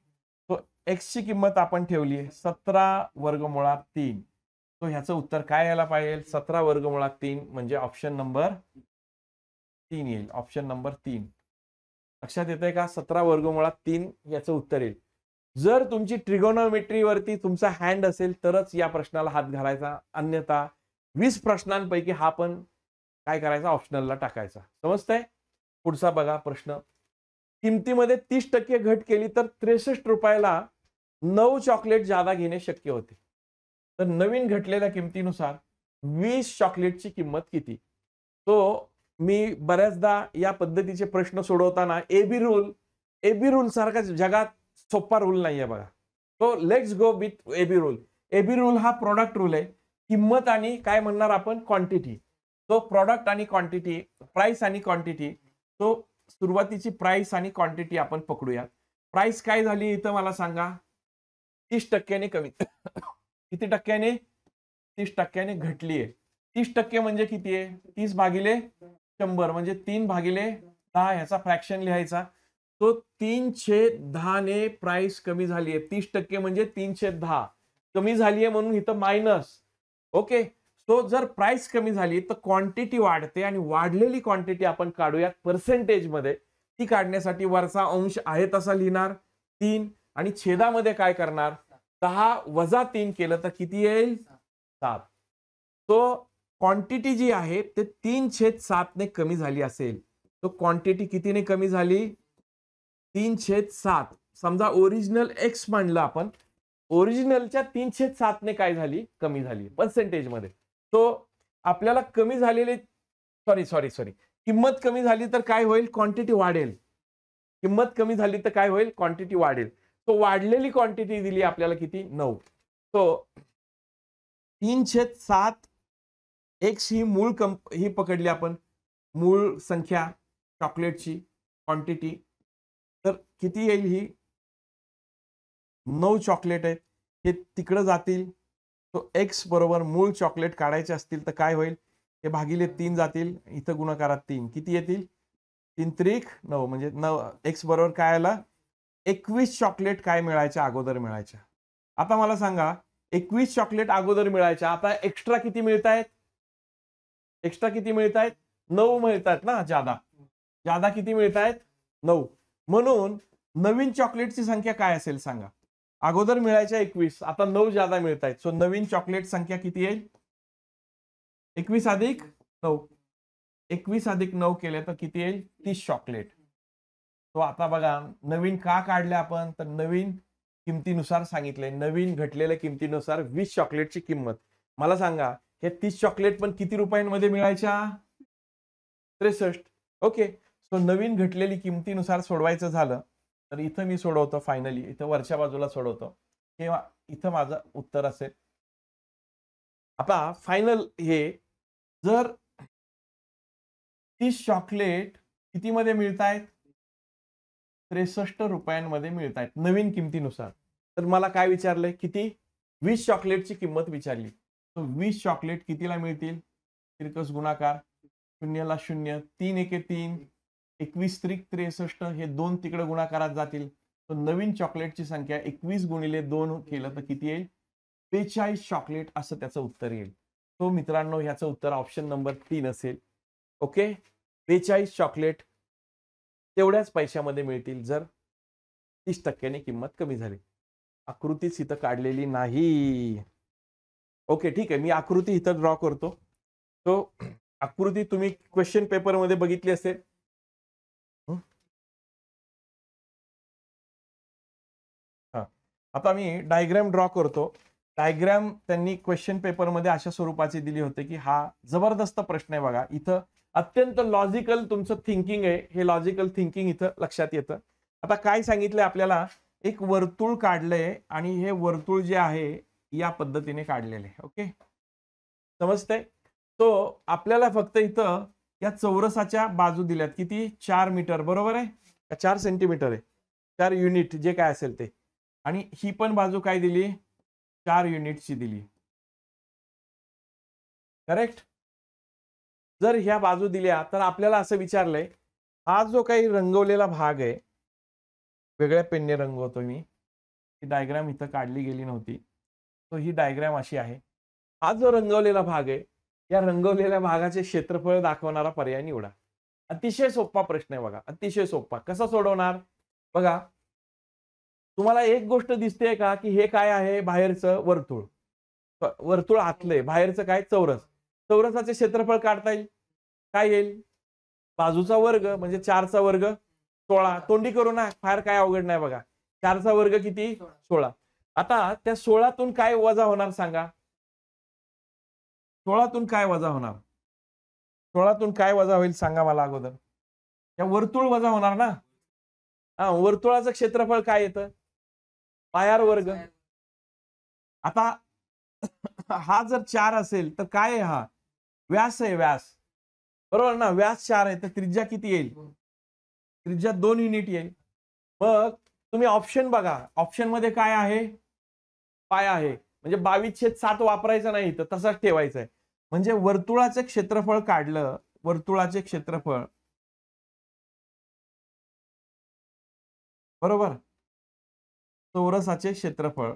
तो x ची किंमत आपण ठेवली आहे 17 वर्गमुळात 3. तो ह्याचं उत्तर काय यायला पाहिजे, 17 वर्गमुळात 3 म्हणजे ऑप्शन नंबर 3 येईल. ऑप्शन नंबर 3 लक्षात येतंय का, 17 वर्गमुळात 3 याचं उत्तर येईल. जर तुमची ट्रिगोनोमेट्री वरती तुमचा हँड असेल तरच या प्रश्नाला हात घालायचा, अन्यथा 20 प्रश्नांपैकी हा पण काय करायचा, ऑप्शनलला टाकायचा. समजतंय. पुढचा बघा प्रश्न. किमतीमध्ये 30% घट केली तर 63 रुपयाला 9 चॉकलेट जादा घेणे शक्य होते. तर नवीन घटलेल्या किमतीनुसार 20 चॉकलेटची किंमत किती. तो मी बऱ्याचदा या पद्धतीचे प्रश्न सोडवताना एबी रूल सारखा जगात सोपा रूल नाहीये बघा. तो let's go with AB rule. AB rule हा प्रोडक्ट रूल आहे. किंमत आणि काय म्हणणार आपण, क्वांटिटी. तो प्रोडक्ट आणि क्वांटिटी, प्राइस आणि क्वांटिटी. तो सुरुवातीची प्राइस आणि क्वांटिटी आपण पकडूया. प्राइस काय झाली इथं मला सांगा, 30% कमी. किती टक्क्याने, 30% घटली आहे. 30% म्हणजे किती आहे, 30 भागिले 100 म्हणजे 3 भागिले 10 ह्याचा फ्रॅक्शन लिहायचा. तो 3/10 ने प्राइस कमी झाली आहे. 30% म्हणजे 3/10 कमी झाली आहे म्हणून इथं मायनस. ओके, सो जर प्राइस कमी झाली तर क्वांटिटी वाढते आणि वाढलेली क्वांटिटी आपण काढूयात पर्सेंटेज मध्ये. ती काढण्यासाठी वरचा अंश आहे तसा लिहिणार 3 आणि छेदामध्ये काय करणार, 10 वजा 3 केलं तर किती येईल, 7. तो क्वांटिटी जी आहे ते 3/7 ने कमी झाली असेल. तो क्वांटिटी कितीने कमी झाली, 3/7. समजा ओरिजिनल एक्स मानलं आपण, ओरिजिनलच्या 3/7 ने काय झाली, कमी झाली पर्सेंटेज मध्ये. तो आपल्याला कमी झालेले सॉरी किंमत कमी झाली तर काय होईल, क्वांटिटी वाढेल. किंमत कमी झाली तर काय होईल, क्वांटिटी वाढेल. तो वाढलेली क्वांटिटी दिली आपल्याला किती, 9. तो 3/7 एक्स ही मूळ ही पकडली आपण, मूळ संख्या चॉकलेटची क्वांटिटी. तर किती येईल ही, 9 चॉकलेट आहेत, हे तिकडे जातील. तो एक्स बरोबर मूळ चॉकलेट काढायचे असतील तर काय होईल, हे भागिले 3 जातील, इथं गुणाकारात 3 किती येतील, 3 त्रिक 9 म्हणजे 9. एक्स बरोबर काय आला, 21 चॉकलेट काय मिळायच्या, अगोदर मिळायच्या. आता मला सांगा 21 चॉकलेट अगोदर मिळायच्या, आता एक्स्ट्रा किती मिळत आहेत, एक्स्ट्रा किती मिळत आहेत, 9 मिळतात ना. जादा किती मिळत आहेत, 9. म्हणून नवीन चॉकलेटची संख्या काय असेल सांगा. अगोदर मिळायच्या 21, आता 9 जादा मिळत आहेत. सो नवीन चॉकलेट संख्या किती येईल, 21 अधिक 9. 21 अधिक 9 केले तर किती येईल, 30 चॉकलेट. तो आता बघा नवीन का काढले आपण, तर नवीन किमतीनुसार सांगितले. नवीन घटलेल्या किमतीनुसार 20 चॉकलेटची किंमत. मला सांगा हे 30 चॉकलेट पण किती रुपयांमध्ये मिळायच्या, 63. ओके, सो नवीन घटलेली किमतीनुसार सोडवायचं झालं तर इथं मी सोडवतो. फायनली इथं वरच्या बाजूला सोडवतो, किंवा इथं माझं उत्तर असेल. आता फायनल हे जर 30 चॉकलेट किती मध्ये मिळत आहेत, 63 रुपयांमध्ये मिळत आहेत नवीन किमतीनुसार. तर मला काय विचारलंय, किती, 20 चॉकलेटची किंमत विचारली. तर 20 चॉकलेट कितीला मिळतील, तिरकस गुणाकार, 0 ला 0, 3 एके 3, 21 त्रिक 63, हे 2 तिकडे गुणाकारात जातील. तर नवीन चॉकलेटची संख्या 21 गुणिले 2 केलं तर किती येईल, 42 चॉकलेट असं त्याचं उत्तर येईल. तो मित्रांनो ह्याचं उत्तर ऑप्शन नंबर 3 असेल. ओके, 42 चॉकलेट तेवढ्याच पैशामध्ये मिळतील जर 30% किंमत कमी झाली. आकृतीच इथं काढलेली नाही. ओके ठीक आहे, मी आकृती इथं ड्रॉ करतो. तो आकृती तुम्ही क्वेश्चन पेपरमध्ये बघितली असेल. हा, आता मी डायग्राम ड्रॉ करतो. डायग्राम त्यांनी क्वेश्चन पेपरमध्ये अशा स्वरूपाची दिली होती की हा जबरदस्त प्रश्न आहे बघा. इथं अत्यंत लॉजिकल तुमचं थिंकिंग आहे. हे लॉजिकल थिंकिंग इथं लक्षात येतं. आता काय सांगितलंय आपल्याला, एक वर्तुळ काढलंय आणि हे वर्तुळ जे आहे या पद्धतीने काढलेले. ओके, समजतंय? तो आपल्याला फक्त इथं या चौरसाच्या बाजू दिल्यात. किती? 4 मीटर, बरोबर आहे का? 4 सेंटीमीटर आहे, 4 युनिट जे काय असेल ते. आणि ही पण बाजू काय दिली? 4 युनिटची दिली. करेक्ट. जर ह्या बाजू दिल्या तर आपल्याला असं विचारलंय, हा जो काही रंगवलेला भाग आहे, वेगळ्या पेनने रंगवतो मी, ही डायग्राम इथं काढली गेली नव्हती, तो ही डायग्राम अशी आहे. हा जो रंगवलेला भाग आहे, या रंगवलेल्या भागाचे क्षेत्रफळ दाखवणारा पर्याय निवडा. अतिशय सोपा प्रश्न आहे बघा, अतिशय सोपा. कसा सोडवणार बघा. तुम्हाला एक गोष्ट दिसते का की हे काय आहे? बाहेरचं वर्तुळ. वर्तुळ आतलंय, बाहेरचं काय? चौरस. चौरसाचे क्षेत्रफळ काढता येईल. काय येईल? बाजूचा वर्ग म्हणजे 4चा वर्ग 16. तोंडी करू ना, फार काय अवघड नाही बघा. 4चा वर्ग किती? 16. आता त्या 16तून काय वजा होणार सांगा? 16तून काय वजा होणार? 16तून काय वजा होईल सांगा मला अगोदर. त्या वर्तुळ वजा होणार ना. हा, वर्तुळाचं क्षेत्रफळ काय येतं? पायार वर्ग. आता हा जर 4 असेल तर काय आहे? हा व्यास आहे, व्यास, बरोबर ना. व्यास 4 आहे तर त्रिज्या किती येईल? त्रिज्या 2 युनिट येईल. मग तुम्ही ऑप्शन बघा, ऑप्शन मध्ये काय आहे? पाय आहे. म्हणजे 22/7 वापरायचं नाही, तर तसाच ठेवायचा आहे. म्हणजे वर्तुळाचे क्षेत्रफळ काढलं, वर्तुळाचे क्षेत्रफळ, बरोबर, चौरसाचे क्षेत्रफळ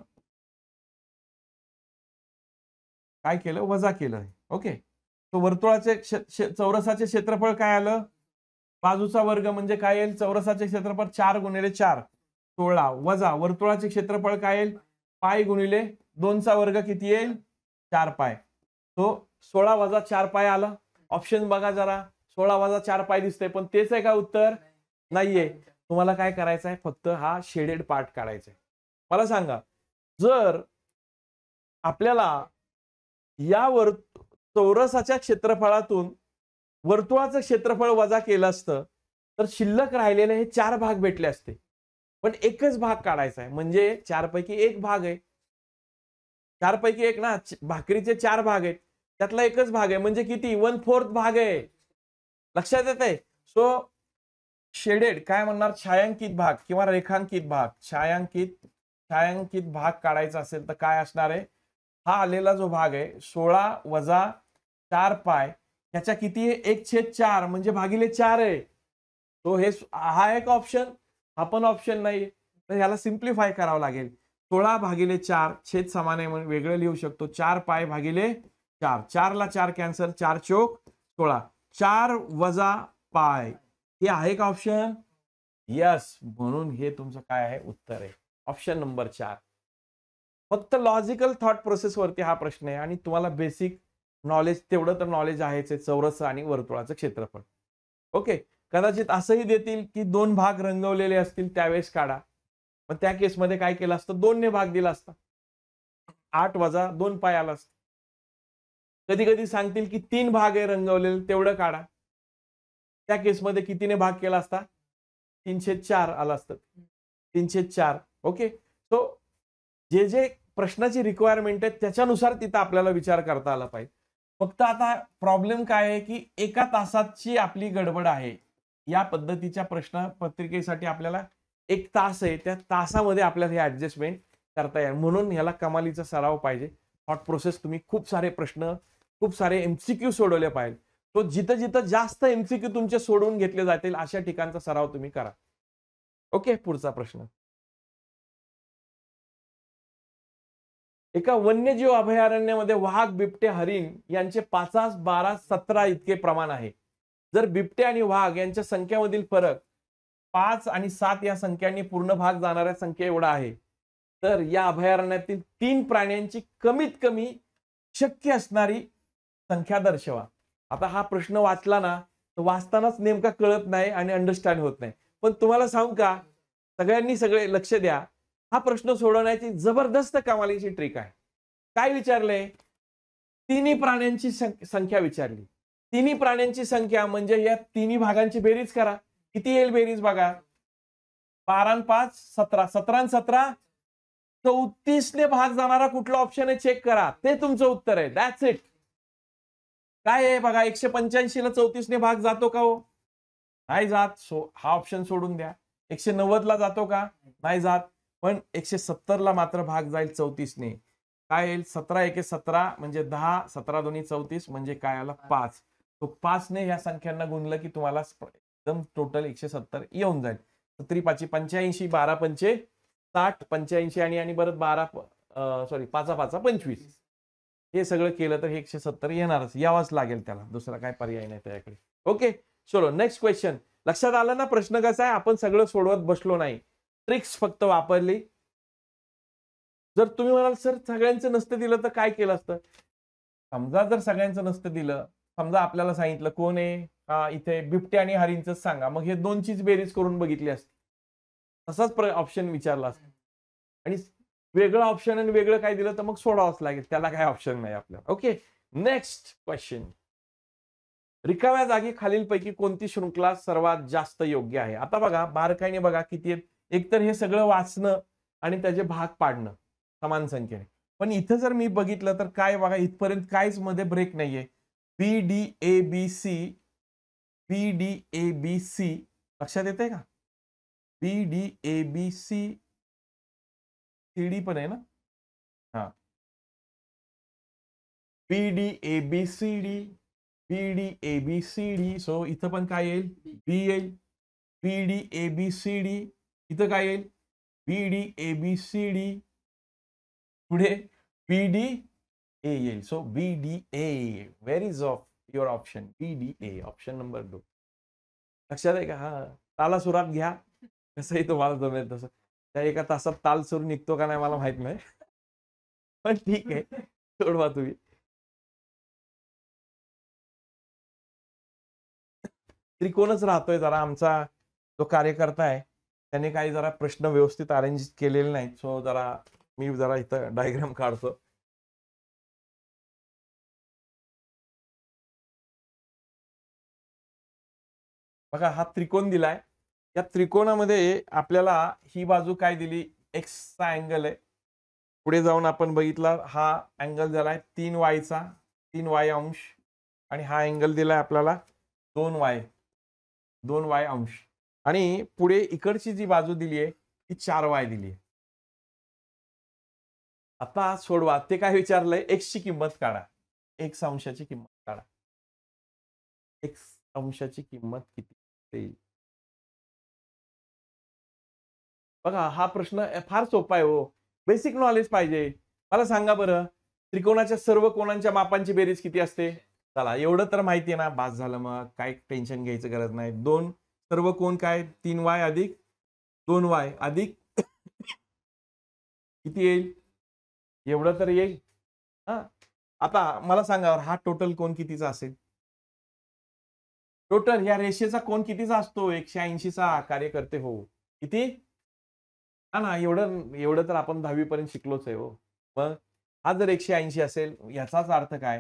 काय केलं? वजा केलं. ओके, तो वर्तुळाचे चौरसाचे क्षेत्रफळ काय आलं? बाजूचा वर्ग म्हणजे काय येईल? चौरसाचे क्षेत्रफळ 4 गुणिले 4 16 वजा वर्तुळाचे क्षेत्रफळ काय येईल? पाय गुणिले 2चा वर्ग किती येईल? 4 पाय. तो 16 वजा 4 पाय आला. ऑप्शन बघा जरा, 16 वजा 4 पाय दिसतंय, पण तेच आहे का उत्तर? नाहीये. तुम्हाला काय करायचं आहे? फक्त हा शेडेड पार्ट काढायचा आहे. मला सांगा, जर आपल्याला या चौरसाच्या क्षेत्रफळातून वर्तुळाचं क्षेत्रफळ वजा केलं असतं तर शिल्लक राहिलेले हे 4 भाग भेटले असते. पण एकच भाग काढायचा आहे, म्हणजे 4 पैकी 1 भाग आहे. 4 पैकी 1 ना, भाकरीचे 4 भाग आहेत, त्यातला एकच भाग आहे, म्हणजे किती? 1/4 भाग आहे. लक्षात येत आहे? सो शेडेड काय म्हणणार? छायांकित भाग किंवा रेखांकित भाग. छायांकित भाग काढायचा असेल तर काय असणार आहे? हा आलेला जो भाग आहे 16 वजा 4 पाय, ह्याच्या किती आहे? 1/4 म्हणजे भागिले 4 आहे. तो हे हा एक ऑप्शन, हा पण ऑप्शन नाही. तर ह्याला सिम्प्लिफाय करावं लागेल. 16 भागिले 4 छेद समान आहे म्हणून वेगळं लिहू शकतो. 4 पाय भागिले 4, 4 ला 4 कॅन्सल, 4 चोक 16. 4 वजा पाय हे आहे का ऑप्शन? यस. म्हणून हे तुमचं काय आहे? उत्तर आहे ऑप्शन नंबर 4. फक्त लॉजिकल थॉट प्रोसेस वरती हा प्रश्न आहे आणि तुम्हाला बेसिक नॉलेज, तेवढं तर नॉलेज आहेच आहे चौरस आणि वर्तुळाचं क्षेत्रफळ. ओके, कदाचित असंही देतील की 2 भाग रंगवलेले असतील त्यावेळेस काढा, पण त्या केसमध्ये काय केलं असतं? 2 ने भाग दिला असता, 8 वजा 2 पाय आला असता. कधी कधी सांगतील की 3 भाग आहे रंगवलेले, तेवढं काढा. त्या केसमध्ये कितीने भाग केला असता? 3/4 आला असतं. 3/4. ओके, सो जे जे प्रश्नाची रिक्वायरमेंट आहे त्याच्यानुसार तिथं आपल्याला विचार करता आला पाहिजे. फक्त आता प्रॉब्लेम काय आहे की 1 तासाची आपली गडबड आहे. या पद्धतीच्या प्रश्न पत्रिकेसाठी आपल्याला 1 तास आहे, त्या तासामध्ये आपल्याला हे ऍडजस्टमेंट करता येईल. म्हणून ह्याला कमालीचा सराव पाहिजे. थॉट प्रोसेस तुम्ही खूप सारे प्रश्न, खूप सारे एमसीक्यू सोडवले पाहिजे. तो जिथं जिथं जास्त एमसीक्यू तुमचे सोडवून घेतले जातील अशा ठिकाणचा सराव तुम्ही करा. ओके, पुढचा प्रश्न. एका वन्यजीव अभयारण्यामध्ये वाघ, बिबटे, हरिण यांचे 5, 12, 17 इतके प्रमाण आहे. जर बिबटे आणि वाघ यांच्या संख्यामधील फरक 5 आणि 7 या संख्यांनी पूर्ण भाग जाणाऱ्या संख्ये एवढा आहे, तर या अभयारण्यातील 3 प्राण्यांची कमीत कमी शक्य असणारी संख्या दर्शवा. आता हा प्रश्न वाचला ना तर वाचतानाच नेमका कळत नाही आणि अंडरस्टँड होत नाही. पण तुम्हाला सांगू का, सगळ्यांनी सगळे लक्ष द्या. हा प्रश्न सोडवण्याची जबरदस्त कमालीची ट्रिक आहे. काय विचारलंय? तिन्ही प्राण्यांची संख्या विचारली. तिन्ही प्राण्यांची संख्या म्हणजे या तिन्ही भागांची बेरीज करा. किती येईल बेरीज बघा. 12 आणि 5 17, 17 आणि 17 34 ने भाग जाणारा कुठला ऑप्शन आहे चेक करा. ते तुमचं उत्तर आहे. That's it. काय आहे बघा, 185 ला 34 ने भाग जातो का हो? नाही जात. हा ऑप्शन सोडून द्या. 190 ला जातो का? नाही जात. पण 170 ला मात्र भाग जाईल 34 ने. काय येईल? 17 एके 17 म्हणजे 10, 17 दोन्ही 34 म्हणजे काय आला 5. तो 5 ने ह्या संख्यांना गुणलं की तुम्हाला एकदम टोटल 170 येऊन जाईल. 7 5 85, 12 पंचे 60, 85 आणि परत 12 सॉरी 5 5 25. हे सगळं केलं तर हे 170 येणारच, यावंच लागेल त्याला. दुसरा काय पर्याय नाही त्याच्याकडे. ओके, चलो नेक्स्ट क्वेश्चन. लक्षात आलं ना प्रश्न कसा आहे? आपण सगळं सोडवत बसलो नाही, ट्रिक्स फक्त वापरली. जर तुम्ही म्हणाल सर सगळ्यांचं नसतं दिलं तर काय केलं असतं? समजा जर सगळ्यांचं नसतं दिलं, समजा आपल्याला सांगितलं कोण आहे इथे बिबटे आणि हरिणच सांगा, मग हे दोनचीच बेरीज करून बघितली असती. तसाच ऑप्शन विचारला असता आणि वेगळं ऑप्शन आणि वेगळं काय दिलं तर मग सोडावंच लागेल. त्याला काय ऑप्शन नाही आपल्याला. Okay, next question. रिकाम्या जागी खालीलपैकी कोणती शृंखला सर्वात जास्त योग्य आहे? आता बघा बारकाईने बघा किती आहेत. एकतर हे सगळं वाचणं आणि त्याचे भाग पाडणं समान संख्येने. पण इथं जर मी बघितलं तर काय बघा, इथपर्यंत काहीच मध्ये ब्रेक नाहीये. B D A B C, B D A B C लक्षात येते का? B D A B C, C D पण आहे ना. हा, B D A B C D, B D A B C D. So इथं पण काय येईल? बी येईल. B D A B C D इथं काय येईल? B D A B C D. पुढे बी डी ए येईल. So B D A. Where is of your option? B D A, option number 2. लक्षात आहे का? हा, ताला सुरात घ्या, कसंही तुम्हाला जमेल तसं. त्या एका तासात ताल सूर निघतो का नाही मला माहित नाही, पण ठीक आहे, सोडवा तुम्ही. त्रिकोणच राहतोय जरा. आमचा जो कार्यकर्ता आहे त्याने काही जरा प्रश्न व्यवस्थित अरेंज केलेले नाहीत. सो जरा मी जरा इथं डायग्राम काढतो. बघा हा त्रिकोण दिलाय. या त्रिकोणामध्ये आपल्याला ही बाजू काय दिली? एक्सचा अँगल आहे. पुढे जाऊन आपण बघितला हा अँगल दिलाय 3y चा, 3y अंश. आणि हा अँगल दिलाय आपल्याला 2y, 2y अंश. आणि पुढे इकडची जी बाजू दिली आहे ती 4y दिली आहे. आता सोडवा. ते काय विचारलंय? एक्स ची किंमत काढा. एक्स अंशाची किंमत काढा. एक्स अंशाची किंमत किती येईल? बघा हा प्रश्न फार सोपा आहे हो. बेसिक नॉलेज पाहिजे. मला सांगा बरं, त्रिकोणाच्या सर्व कोणांच्या मापांची बेरीज किती असते? चला एवढं तर माहिती आहे ना, बास झालं. मग काय टेन्शन घ्यायचं गरज नाही. दोन सर्व कोण काय? 3y अधिक 2y अधिक किती येईल? एवढं तर येईल. हा, आता मला सांगा हा टोटल कोण कितीचा असेल? टोटल या रेषेचा कोण कितीचा असतो? 180 चा. कार्यकर्ते हो. किती? हा ना, एवढं एवढं तर आपण 10वी पर्यंत शिकलोच आहे हो. मग हा जर 180 असेल याचाच अर्थ काय?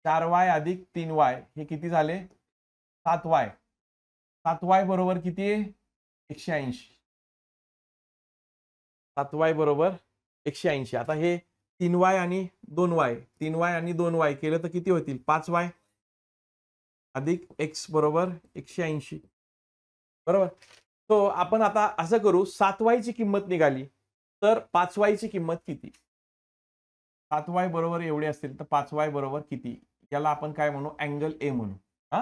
4y अधिक 3y हे किती झाले? 7y. 7y बरोबर किती आहे? 180. 7y बरोबर 180. आता हे 3y आणि 2y, 3y आणि 2y केलं तर किती होतील? 5y अधिक x बरोबर 180. बरोबर. तो आपण आता असं करू, 7y ची किंमत निघाली तर 5y ची किंमत किती? 7y बरोबर एवढे असतील तर 5y बरोबर किती? याला आपण काय म्हणू? अँगल ए म्हणू. हा,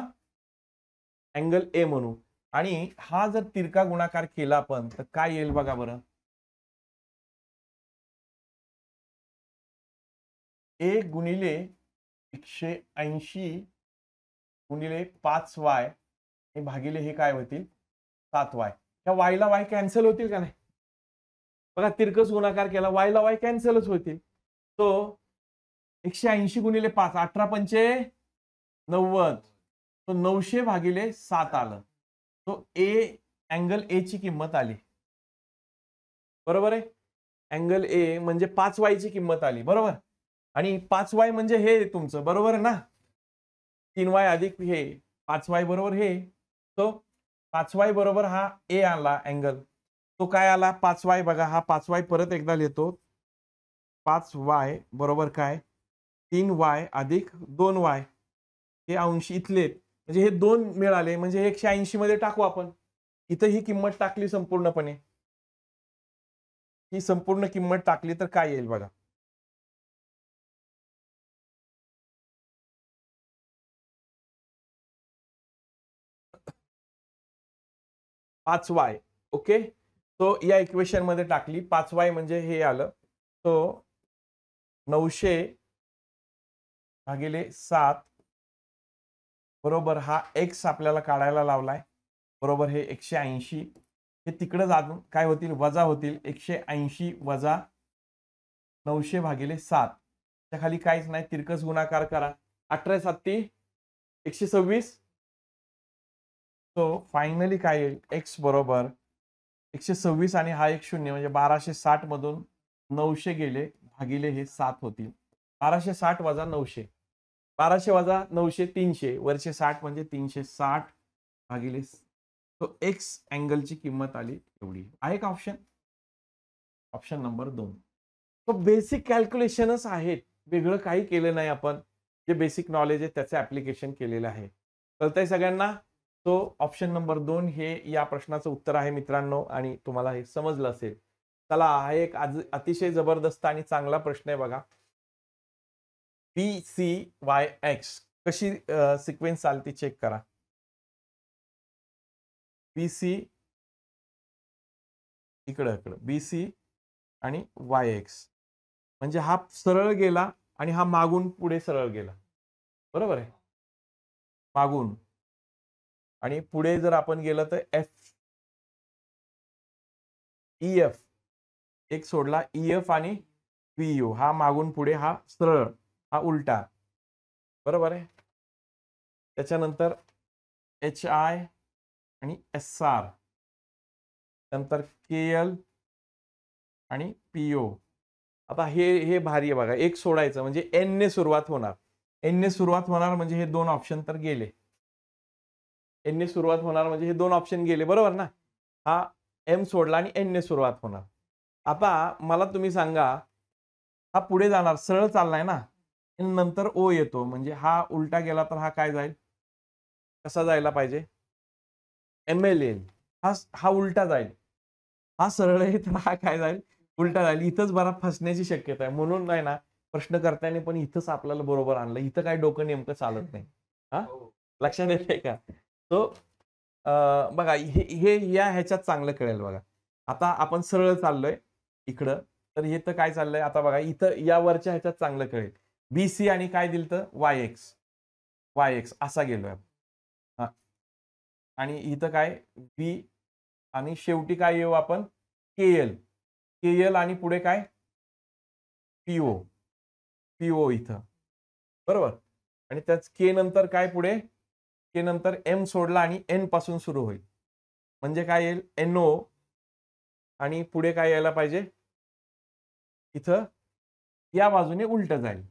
अँगल ए म्हणू. आणि हा जर तिरका गुणाकार केला आपण तर काय येईल बघा बरं. ए गुणिले 180 गुणिले 5y हे भागिले हे काय होतील? 7y. या y ला y कॅन्सल होतील का नाही? बघा तिरकस गुणाकार केला, वायला वाय कॅन्सलच होतील. तो 180 गुणिले 5, 18 पंचे 90, तो 900 भागिले 7 आलं. तो अँगल ए ची किंमत आली. बरोबर आहे. अँगल ए म्हणजे 5y ची किंमत आली. बरोबर. आणि 5y म्हणजे हे तुमचं, बरोबर आहे ना. 3y अधिक हे 5y बरोबर हे. तो 5y बरोबर हा ए आला अँगल. तो काय आला 5y. बघा हा 5y परत एकदा लिहितो. 5y बरोबर काय 3y अधिक 2y. हे अंश इथले म्हणजे हे 2 मिळाले म्हणजे 180 मध्ये टाकू आपण. इथं ही किंमत टाकली संपूर्णपणे. ही संपूर्ण किंमत टाकली तर काय येईल बघा. पाच वाय. ओके. तो या इक्वेशन मध्ये टाकली. 5y म्हणजे हे आलं. तो 900 भागिले 7 बरोबर हा x आपल्याला काढायला लावलाय. बरोबर हे 180. हे तिकडे जाऊन काय होतील वजा होतील. 180 वजा 900 भागिले 7. त्या खाली काहीच नाही. तिरकस गुणाकार करा. 18 7 126. तो फायनली काय येईल x बरोबर 126 आणि हा एक 0 म्हणजे 1260 मधून 900 गेले भागिले हे 7 होतील. 1260 वजा 900. 1200 वजा 900 300. वरचे 60 म्हणजे 360 भागिले. तो x अँगलची किंमत आली एवढी. आहे का ऑप्शन? Option number 2. तो बेसिक कॅल्क्युलेशनच आहेत. वेगळं काही केलं नाही आपण. जे बेसिक नॉलेज आहे त्याचं ऍप्लिकेशन केलेलं आहे. कळतंय सगळ्यांना? तो ऑप्शन नंबर 2 हे या प्रश्नाचं उत्तर आहे मित्रांनो. आणि तुम्हाला हे समजलं असेल. चला हा एक अतिशय जबरदस्त आणि चांगला प्रश्न आहे बघा. BCYX कशी सिक्वेन्स चालते चेक करा. BC इकडं BC आणि YX म्हणजे हा सरळ गेला आणि हा मागून पुढे सरळ गेला. बरोबर आहे. मागून आणि पुढे जर आपण गेलं तर EF एक सोडला. EF आणि PU हा मागून पुढे हा सरळ हा उलटा. बरोबर आहे. त्याच्यानंतर HI आणि SR नंतर KL आणि PO. आता हे भारी आहे बघा. एक सोडायचं म्हणजे N ने सुरुवात होणार. N ने सुरुवात होणार म्हणजे हे 2 ऑप्शन तर गेले. N ने सुरुवात होणार म्हणजे हे 2 ऑप्शन गेले. बरोबर ना. हा M सोडला आणि N ने सुरुवात होणार. आता मला तुम्ही सांगा हा पुढे जाणार सरळ चाललाय ना. नंतर O येतो म्हणजे हा उलटा गेला तर हा काय जाईल कसा जायला पाहिजे ML येईल. हा उलटा जाईल. हा सरळ आहे तर हा काय जाईल उलटा जाईल. इथंच बरा फसण्याची शक्यता आहे. म्हणून नाही ना प्रश्नकर्त्याने पण इथंच आपल्याला बरोबर आणलं. इथं काय डोकं नेमकं चालत नाही. हा लक्षात येते का? तो बघा हे या ह्याच्यात चांगलं कळेल बघा. आता आपण सरळ चाललोय इकडं तर हे तर काय चाललंय आता बघा इथं या वरच्या ह्याच्यात चांगलं कळेल. BC आणि काय दिलं तर YX असा गेलोय. हा आणि इथं काय B आणि शेवटी काय येऊ आपण KL आणि पुढे काय PO इथं. बरोबर. आणि त्याच K नंतर काय पुढे K नंतर M सोडला आणि N पासून सुरू होईल. म्हणजे काय येईल NO आणि पुढे काय यायला पाहिजे इथं या बाजूने उलट जाईल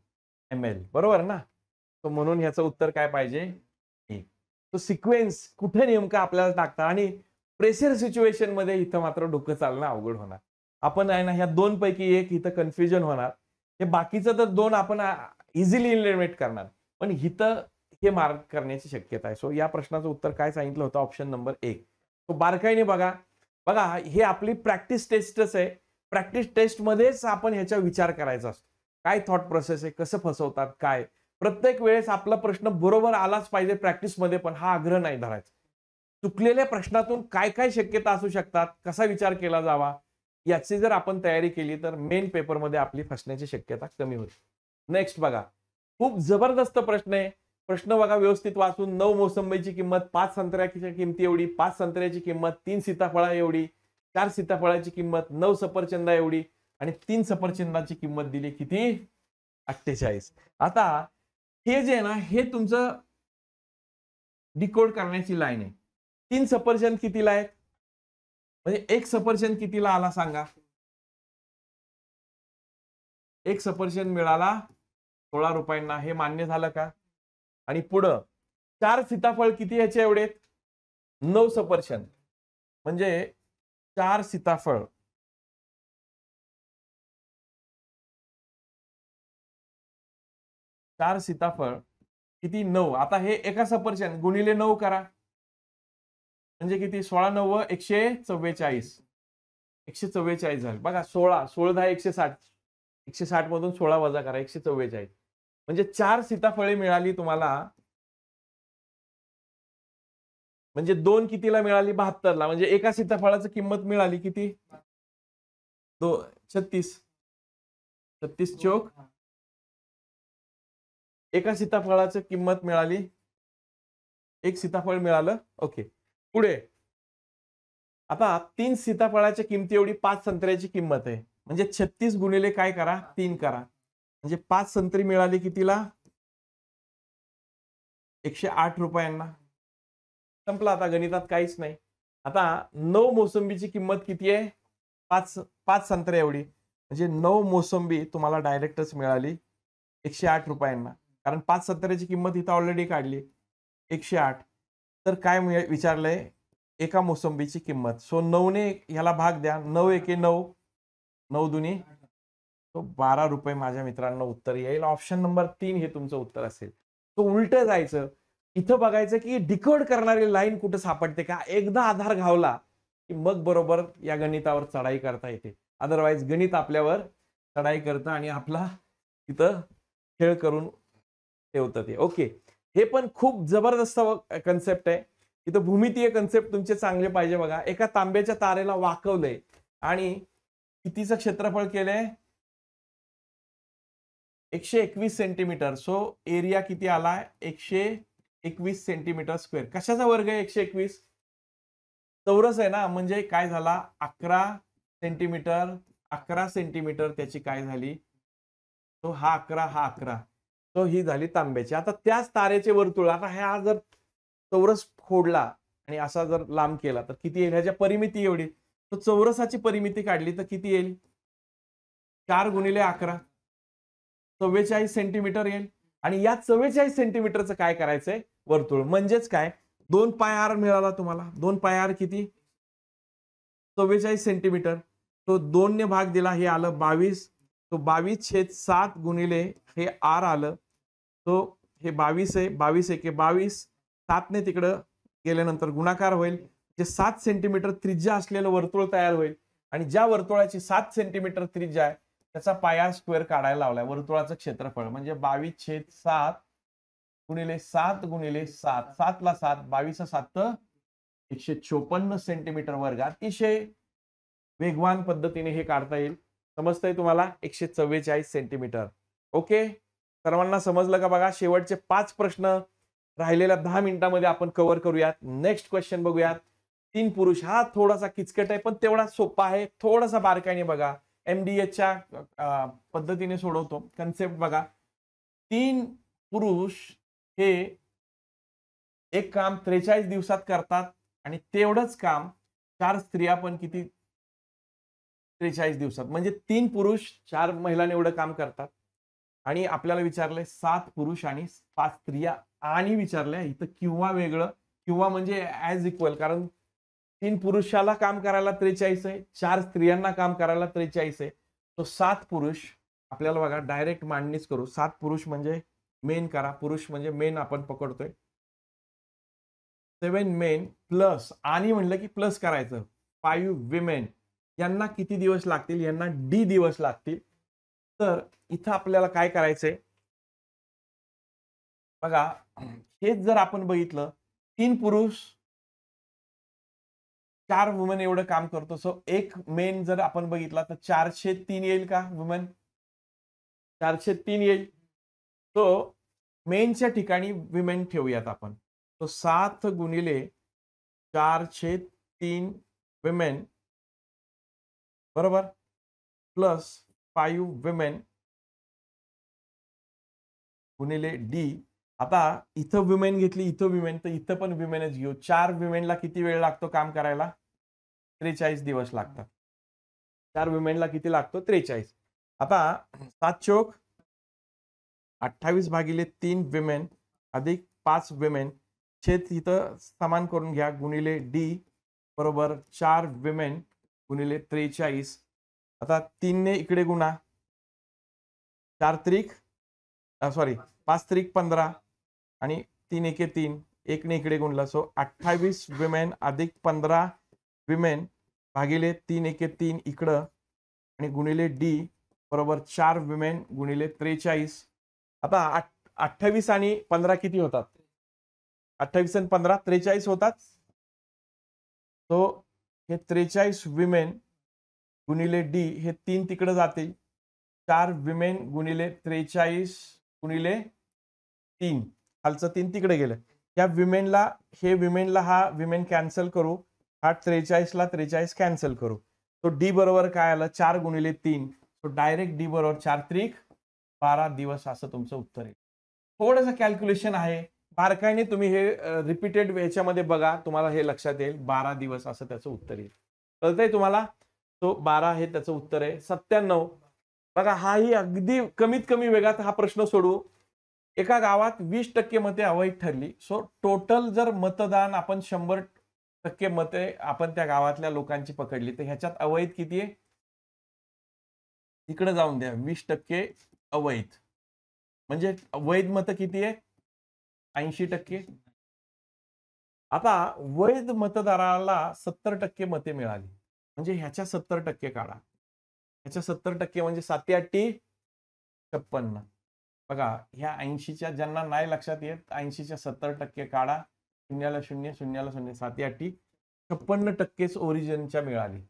ML. बरोबर ना. तो म्हणून ह्याचं उत्तर काय पाहिजे तो सिक्वेन्स कुठे नेमका आपल्याला टाकता. आणि प्रेशर सिच्युएशन मध्ये इथं मात्र डोकं चालणं अवघड होणार. आपण आहे ना ह्या 2 पैकी एक इथं कन्फ्युजन होणार. हे बाकीचं तर 2 आपण इझिली इलिमिनेट करणार. पण इथं हे मार्क करण्याची शक्यता आहे. सो या प्रश्नाचं उत्तर काय सांगितलं होतं ऑप्शन नंबर 1. तो बारकाईने बघा. बघा हे आपली प्रॅक्टिस टेस्टच आहे. प्रॅक्टिस टेस्ट मध्येच आपण ह्याचा विचार करायचा असतो. काय थॉट प्रोसेस आहे कसं फसवतात काय. प्रत्येक वेळेस आपला प्रश्न बरोबर आलाच पाहिजे प्रॅक्टिसमध्ये पण हा आग्रह नाही धरायचा. चुकलेल्या प्रश्नातून काय काय शक्यता असू शकतात कसा विचार केला जावा याची जर आपण तयारी केली तर मेन पेपरमध्ये आपली फसण्याची शक्यता कमी होते. नेक्स्ट बघा खूप जबरदस्त प्रश्न आहे. प्रश्न बघा व्यवस्थित वाचून. 9 मोसंबीची किंमत 5 संत्र्याची किंमत एवढी. 5 संत्र्याची किंमत 3 सीताफळा एवढी. 4 सीताफळाची किंमत 9 सफरचंदा एवढी आणि 3 सफरचंदाची किंमत दिली किती 48. आता हे जे आहे ना हे तुमचं डिकोड करण्याची लाईन आहे. 3 सफरचंद कितीला आहेत म्हणजे एक सफरचंद कितीला आला सांगा. एक सफरचंद मिळाला 16 रुपयांना. हे मान्य झालं का. आणि पुढं 4 सीताफळ किती याचे एवढे 9 सफरचंद म्हणजे 4 सीताफळ 4 सीताफळ किती 9. आता हे एका सफरचंद गुणिले 9 करा म्हणजे किती 16 9 144. 144 झाले बघा. 16 16 10 160. 160 मधून 16 वजा करा 144. म्हणजे 4 सीताफळे मिळाली तुम्हाला. म्हणजे 2 कितीला मिळाली 72 ला. म्हणजे एका सीताफळाची किंमत मिळाली किती 36. 36 चोक एका सीताफळाची किंमत मिळाली. एक सीताफळ मिळालं. ओके पुढे आता 3 सीताफळाच्या किमती एवढी 5 संत्र्याची किंमत आहे. म्हणजे 36 गुणिले काय करा 3 करा. म्हणजे 5 संत्री मिळाली कितीला 108 रुपयांना. संपला. आता गणितात काहीच नाही. आता 9 मोसंबीची किंमत किती आहे 5 संत्र्या एवढी. म्हणजे 9 मोसंबी तुम्हाला डायरेक्टच मिळाली 108 रुपयांना. कारण 5 संत्र्याची किंमत इथं ऑलरेडी काढली 108. तर काय विचारलंय एका मोसंबीची किंमत. सो 9 ने ह्याला भाग द्या. 9 एके 9 9 दुनी तो 12 रुपये माझ्या मित्रांनो उत्तर येईल. ऑप्शन नंबर 3 हे तुमचं उत्तर असेल. तो उलट जायचं. इथं बघायचं की डिकोड करणारी लाईन कुठं सापडते का. एकदा आधार घावला की मग बरोबर या गणितावर चढाई करता येते. अदरवाईज गणित आपल्यावर चढाई करतं आणि आपला तिथं खेळ करून ठेवतं ते. ओके हे पण खूप जबरदस्त कन्सेप्ट आहे. इथं भूमितीय कन्सेप्ट तुमचे चांगले पाहिजे बघा. एका तांब्याच्या तारेला वाकवलंय आणि कितीचं क्षेत्रफळ केलंय 121 सेंटीमीटर. सो एरिया किती आलाय 121 सेंटीमीटर स्क्वेअर. कशाचा वर्ग आहे 121 चौरस आहे ना. म्हणजे काय झाला 11 सेंटीमीटर 11 सेंटीमीटर त्याची काय झाली. तो हा 11 हा 11. तो ही झाली तांब्याची. आता त्याच तारेचे वर्तुळ. आता हा जर चौरस फोडला आणि असा जर लांब केला तर किती येईल. ह्याच्या परिमिती एवढी. तो चौरसाची परिमिती काढली तर किती येईल 4 गुणिले 11 44 सेंटीमीटर येईल. आणि या 44 सेंटीमीटरचं काय करायचंय वर्तुळ. म्हणजेच काय 2 पाय आर मिळाला तुम्हाला. 2 पाय आर किती 44 सेंटीमीटर. तो 2 ने भाग दिला हे आलं 22. तो 22/7 गुणिले हे आर आलं. तो हे 22 आहे. 22 एके 22. 7 ने तिकडं गेल्यानंतर गुणाकार होईल. जे 7 सेंटीमीटर त्रिज्या असलेलं वर्तुळ तयार होईल. आणि ज्या वर्तुळाची 7 सेंटीमीटर त्रिज्या आहे त्याचा पाया स्क्वेअर काढायला लावलाय. वर्तुळाचं क्षेत्रफळ म्हणजे 22/7 गुणिले 7 गुणिले 7. 7 ला 7 22 7 154 सेंटीमीटर वर्ग. अतिशय वेगवान पद्धतीने हे काढता येईल. समजतंय तुम्हाला 144 सेंटीमीटर. ओके सर्वांना समजलं का बघा. शेवटचे 5 प्रश्न राहिलेल्या 10 मिनिटांमध्ये आपण कव्हर करूयात. नेक्स्ट क्वेश्चन बघूयात. 3 पुरुष. हा थोडासा किचकट आहे पण तेवढा सोपा आहे. थोडासा बारकाईने बघा. MDHच्या पद्धतीने सोडवतो. कन्सेप्ट बघा. 3 पुरुष हे एक काम 43 दिवसात करतात आणि तेवढंच काम 4 स्त्रिया पण किती 43 दिवसात. म्हणजे 3 पुरुष 4 महिलांनी एवढं काम करतात. आणि आपल्याला विचारलंय 7 पुरुष आणि 5 स्त्रिया. आणि विचारलंय इथं किंवा वेगळं. किंवा म्हणजे ऍज इक्वल. कारण 3 पुरुषाला काम करायला 43 आहे. 4 स्त्रियांना काम करायला 43 आहे. तो 7 पुरुष आपल्याला बघा डायरेक्ट मांडणीच करू. 7 पुरुष म्हणजे मेन करा. पुरुष म्हणजे मेन आपण पकडतोय. 7 मेन प्लस आणि म्हणलं की प्लस करायचं 5 विमेन. यांना किती दिवस लागतील. यांना D दिवस लागतील. तर इथं आपल्याला काय करायचंय बघा. हेच जर आपण बघितलं 3 पुरुष 4 वुमेन एवढं काम करतो. सो एक मेन जर आपण बघितला तर 403 येईल का वुमेन 403 येईल. तो मेनच्या ठिकाणी विमेन ठेवूयात आपण. तो 7 गुणिले 4/3 विमेन बरोबर, प्लस 5 विमेन गुणिले डी. आता इथं विमेन घेतली, इथं विमेन, तर इथं पण विमेनच घेऊ. 4 विमेनला किती वेळ लागतो काम करायला? 43 दिवस लागतात. 4 विमेनला किती लागतो? 43. आता 7 चोक 28 भागिले 3 विमेन अधिक 5 विमेन छेद इथं समान करून घ्या गुणिले डी बरोबर 4 विमेन गुणिले 43. आता 3 ने इकडे गुणा, 4 त्रिक सॉरी 5 त्रिक 15 आणि 3 एके 3, 1 ने इकडे गुणला. सो 28 विमेन अधिक 15 विमेन भागिले 3 एके 3 इकडं आणि गुणिले डी बरोबर 4 विमेन गुणिले 43. आता 28 आणि 15 किती होतात? 28 आणि 15 43 होतात. तो हे 43 विमेन गुणिले डी हे 3 तिकडे जातील. 4 विमेन गुणिले 43 गुणिले 3, खालचं 3 तिकडे गेलं. या विमेनला हे विमेनला हा विमेन कॅन्सल करू, हा 43 ला 43 कॅन्सल करू. तो डी बरोबर काय आलं? 4 गुणिले 3. तो डायरेक्ट डी बरोबर 4 त्रिक 12 दिवस असं तुमचं उत्तर येईल. थोडंसं कॅल्क्युलेशन आहे, बारकाईने तुम्ही हे रिपीटेड याच्यामध्ये बघा, तुम्हाला हे लक्षात येईल. 12 दिवस असं त्याचं उत्तर येईल. कळतंय तुम्हाला? तो 12 हे त्याचं उत्तर आहे. 97 बघा, हाही अगदी कमीत कमी वेगात हा प्रश्न सोडू. एका गावात 20% मते अवैध ठरली. सो टोटल जर मतदान आपण 100% मते आपण त्या गावातल्या लोकांची पकडली, तर ह्याच्यात अवैध किती आहे? इकडे जाऊन द्या, 20% अवैध. म्हणजे वैध मत किती आहे? 80%. आता वैध मतदाराला 70% मते मिळाली, म्हणजे ह्याच्या 70% काढा. ह्याच्या 70% म्हणजे 7 56. बघा, ह्या 80च्या ज्यांना नाही लक्षात येत, 80च्या 70% काढा. 0ला 0, 0ला 0, 7 56% ओरिजिनच्या मिळाली.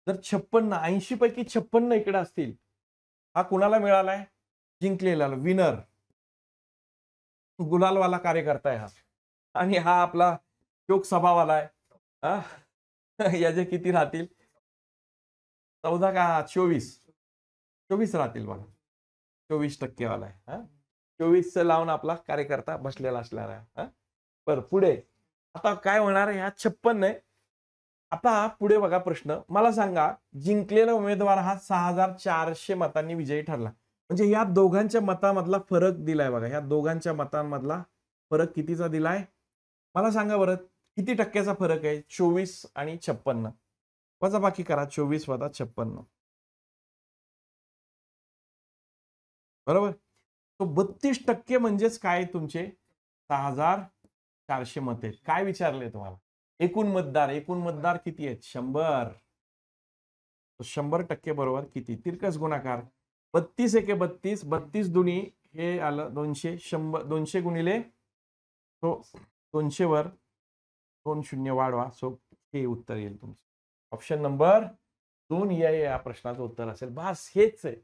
जर 56 80 पैकी 56 इकडे असतील, हा कुणाला मिळालाय? जिंकलेला, विनर, गुलालवाला कार्यकर्ता आहे हा. आणि हा आपला लोकसभावाला आहे. याचे किती राहतील? 14 का 24 राहतील बघा. 24% वाला आहे. 24 लावून आपला कार्यकर्ता बसलेला असणार आहे. बरं, पुढे आता काय होणार आहे? ह्या 56 आहे. आता पुढे बघा प्रश्न, मला सांगा जिंकलेला उमेदवार हा 6400 मतांनी विजयी ठरला. म्हणजे या दोघांच्या मतामधला फरक दिलाय बघा. ह्या दोघांच्या मतांमधला फरक कितीचा दिलाय? मला सांगा बरं, किती टक्क्याचा फरक आहे? 24 आणि 56. वजाबाकी करा, 24 वजा 56 बरोबर. तो 32% म्हणजेच काय? तुमचे 6400 मत आहेत. काय विचारले तुम्हाला? एकूण मतदार किती आहेत? 100. 100% बरोबर किती? तिरकस गुणाकार 32 एके 32, 32 दुनी हे आलं 200. 200 गुणिले तो 200 वर 2 शून्य वाढवा. सो हे उत्तर येईल तुमचं. ऑप्शन नंबर 2 या प्रश्नाचं उत्तर असेल. बस हेच आहे.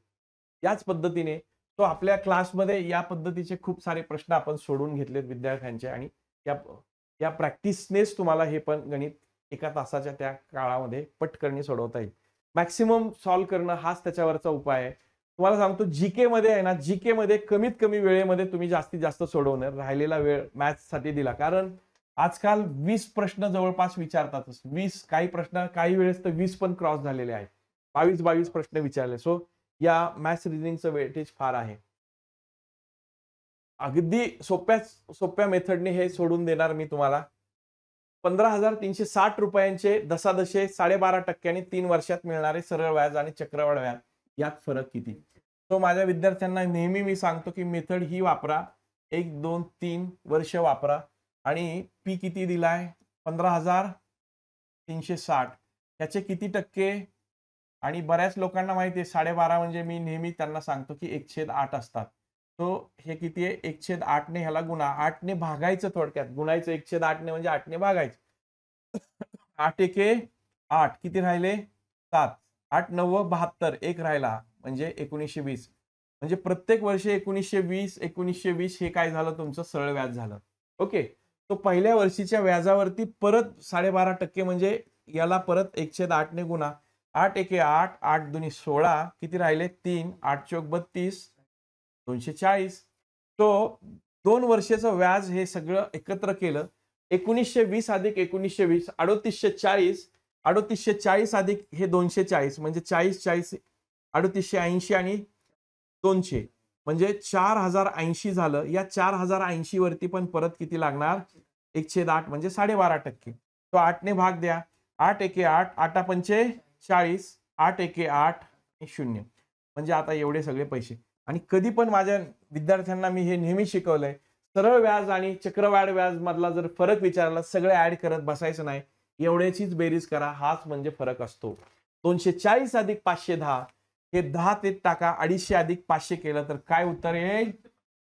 याच पद्धतीने तो आपल्या क्लासमध्ये या पद्धतीचे खूप सारे प्रश्न आपण सोडून घेतलेत विद्यार्थ्यांचे, आणि या प्रॅक्टिसनेच तुम्हाला हे पण गणित एका तासाच्या त्या काळामध्ये पटकन सोडवता येईल. मॅक्सिमम सॉल्व्ह करणं हाच त्याच्यावरचा उपाय आहे. तुम्हाला सांगतो, जीके मध्ये आहे ना, जीके मध्ये कमीत कमी वेळेमध्ये तुम्ही जास्तीत जास्त सोडवणार. राहिलेला वेळ मॅथ्स साठी दिला, कारण आजकाल 20 प्रश्न जवळपास विचारतातच. 20 काही प्रश्न, काही वेळेस तर 20 पण क्रॉस झालेले आहेत. 22 प्रश्न विचारले. सो या मॅथ्स रिझनिंगचं वेटेज फार आहे. अगदी सोप्या मेथडने हे सोडून देणार मी तुम्हाला. 15,360 रुपयांचे दशादशे 12.5% 3 वर्षात मिळणारे सरळ व्याज आणि चक्रवाढ व्याज यात फरक किती? तो माझ्या विद्यार्थ्यांना नेहमी मी सांगतो की मेथड ही वापरा. 1, 2, 3 वर्ष वापरा. आणि पी किती दिलाय? 15,360. याचे किती टक्के? आणि बऱ्याच लोकांना माहिती आहे 12.5 म्हणजे मी नेहमी त्यांना सांगतो की 1/8 असतात. तो हे किती आहे? 1/8 ने ह्याला गुणा. 8 ने भागायचं, थोडक्यात गुणायचं. 1/8 ने म्हणजे 8 ने भागायचं. 8 एके 8 किती राहिले? 7. 8 9 72 एक राहिला म्हणजे 1920. म्हणजे प्रत्येक वर्षी 1920 हे काय झालं? तुमचं सरळ व्याज झालं. ओके. तो पहिल्या वर्षीच्या व्याजावरती परत 12.5% म्हणजे याला परत 1/8 ने गुणा. 8 एके 8, 8 दुनी 16, किती राहिले 3, 8 चौक 32, 240. तो 2 वर्षाचं व्याज हे सगळं एकत्र केलं 1920 अधिक 1920 3840, 3840 अधिक हे 240 म्हणजे 40 40 3880 आणि 200 म्हणजे 4080 झालं. या 4080 वरती पण परत किती लागणार 1/8 म्हणजे 12.5%. तो 8 ने भाग द्या. 8 एके 8, 8 पंचे 40, 8 एके 8 0 म्हणजे आता एवढे सगळे पैसे. आणि कधी पण माझ्या विद्यार्थ्यांना मी हे नेहमी शिकवलंय, सरळ व्याज आणि चक्रवाढ व्याज मधला जर फरक विचारला सगळे ऍड करत बसायचं नाही, एवढ्याचीच बेरीज करा, हाच म्हणजे फरक असतो. 240 अधिक 510 हे 10 ते टाका, 250 अधिक 500 केलं तर काय उत्तर येईल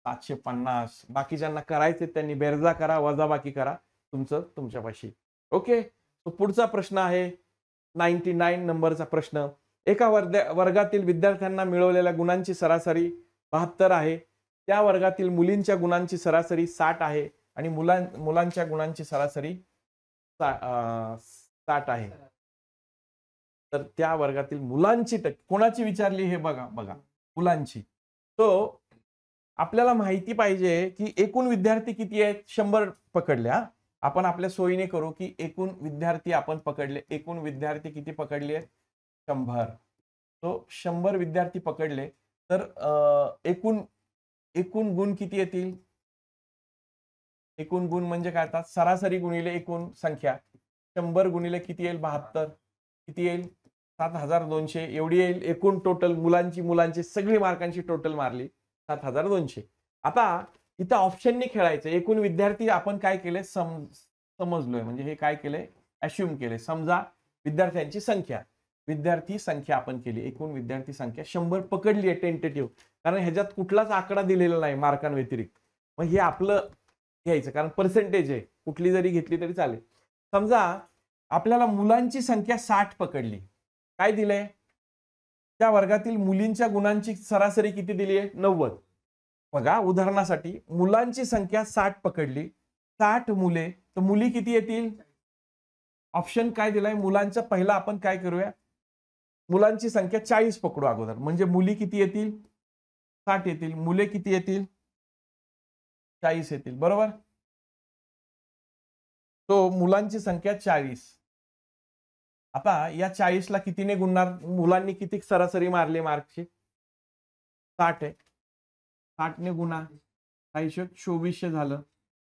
750. बाकीच्यांना करायचे त्यांनी बेरजा करा, वजाबाकी करा, तुमचं तुमच्यापाशी. ओके, तो पुढचा प्रश्न आहे 99 नंबरचा प्रश्न. एका वर्गातील विद्यार्थ्यांना मिळवलेल्या गुणांची सरासरी 72 आहे. त्या वर्गातील मुलींच्या गुणांची सरासरी 60 आहे आणि मुलांच्या गुणांची सरासरी 60 आहे. तर त्या वर्गातील मुलांची कोणाची विचारली हे बघा मुलांची. तो आपल्याला माहिती पाहिजे की एकूण विद्यार्थी किती आहेत 100 पकडल्या. आपण आपल्या सोयीने करू की एकूण विद्यार्थी आपण पकडले. एकूण विद्यार्थी किती पकडले 100. तो 100 विद्यार्थी पकडले तर एकूण गुण किती येतील. एकूण गुण म्हणजे काय आता सरासरी गुणिले एकूण संख्या 100 गुणिले किती येईल 72 किती येईल 7200 एवढी येईल. एकूण टोटल मुलांची सगळी मार्कांची टोटल मारली 7200. आता इथं ऑप्शनने खेळायचं. एकूण विद्यार्थी आपण काय केले समजलोय म्हणजे हे काय केले अश्युम केले. समजा विद्यार्थ्यांची संख्या आपण केली. एकूण विद्यार्थी संख्या 100 पकडली आहे टेंटेटिव्ह, कारण ह्याच्यात कुठलाच आकडा दिलेला नाही मार्कांव्यतिरिक्त. मग हे आपलं घ्यायचं कारण पर्सेंटेज आहे, कुठली जरी घेतली तरी चालेल. समजा आपल्याला मुलांची संख्या 60 पकडली. काय दिलंय त्या वर्गातील मुलींच्या गुणांची सरासरी किती दिली आहे 90. बघा उदाहरणासाठी मुलांची संख्या 60 पकडली, 60 मुले, तर मुली किती येतील. ऑप्शन काय दिलाय मुलांचा पहिला आपण काय करूया मुलांची संख्या 40 पकडू अगोदर, म्हणजे मुली किती येतील 60 येतील, मुले किती येतील 40 येतील. बरोबर. तो मुलांची संख्या 40. आता या 40 ला कितीने गुणणार. मुलांनी किती सरासरी मारली मार्कची 60 आहे. 60 ने गुणा 2400 झालं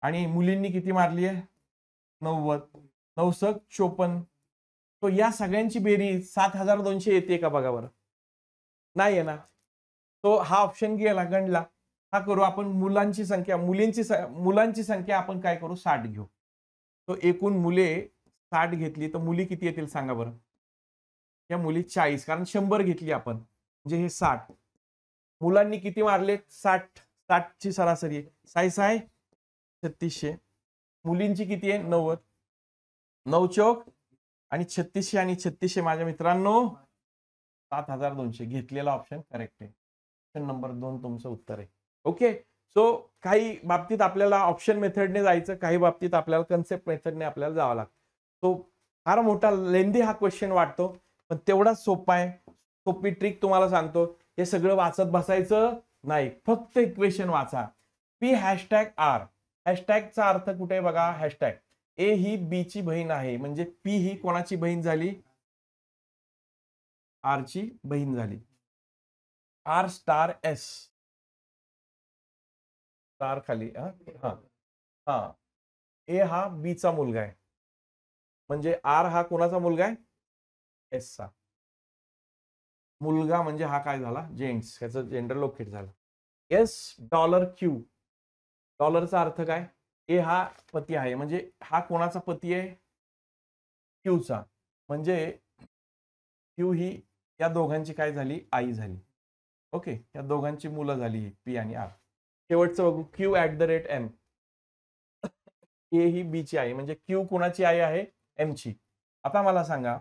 आणि मुलींनी किती मारली आहे 90. 9 54. तो या सगळ्यांची बेरीज 7200 येते का बघा बरं. नाही आहे ना. तो हा ऑप्शन गेला गणला. हा करू आपण मुलांची संख्या मुलांची संख्या आपण काय करू 60 घेऊ. तो एकूण मुले 60 घेतली तर मुली किती येतील सांगा बरं. या मुली 40 कारण 100 घेतली आपण म्हणजे हे 60. मुलांनी किती मारले 60 ची सरासरी आहे 6 3600. मुलींची किती आहे 90. 9 चौक आणि 3600 आणि 3600 माझ्या मित्रांनो 7200. घेतलेला ऑप्शन करेक्ट आहे. ऑप्शन नंबर 2 तुमचं उत्तर आहे. ओके. सो काही बाबतीत आपल्याला ऑप्शन मेथडने जायचं, काही बाबतीत आपल्याला कन्सेप्ट मेथडने आपल्याला जावं लागतं. तो फार मोठा लेंदी हा क्वेश्चन वाटतो पण तेवढाच सोपा आहे. सोपी ट्रिक तुम्हाला सांगतो. हे सगळं वाचत बसायचं नाही, फक्त इक्वेशन वाचा. P #R. हॅशटॅगचा अर्थ कुठे आहे बघा. हॅशटॅग ए ही बी ची बहीण आहे म्हणजे पी ही कोणाची बहीण झाली आर ची बहीण झाली. R स्टार S स्टार खाली हा ए हा बी चा मुलगा आहे म्हणजे आर हा कोणाचा मुलगा आहे एस चा मुलगा म्हणजे हा काय झाला जेंट्स, ह्याचं जेंडर लोकेट झालं. $Q डॉलरचा अर्थ काय. ए हा पती आहे म्हणजे हा कोणाचा पती आहे क्यूचा म्हणजे क्यू ही या दोघांची काय झाली आई झाली. ओके. या दोघांची मुलं झाली पी आणि आर. शेवटचं बघू Q@M. ए ही बी ची आई म्हणजे क्यू कोणाची आई आहे एम ची. आता मला सांगा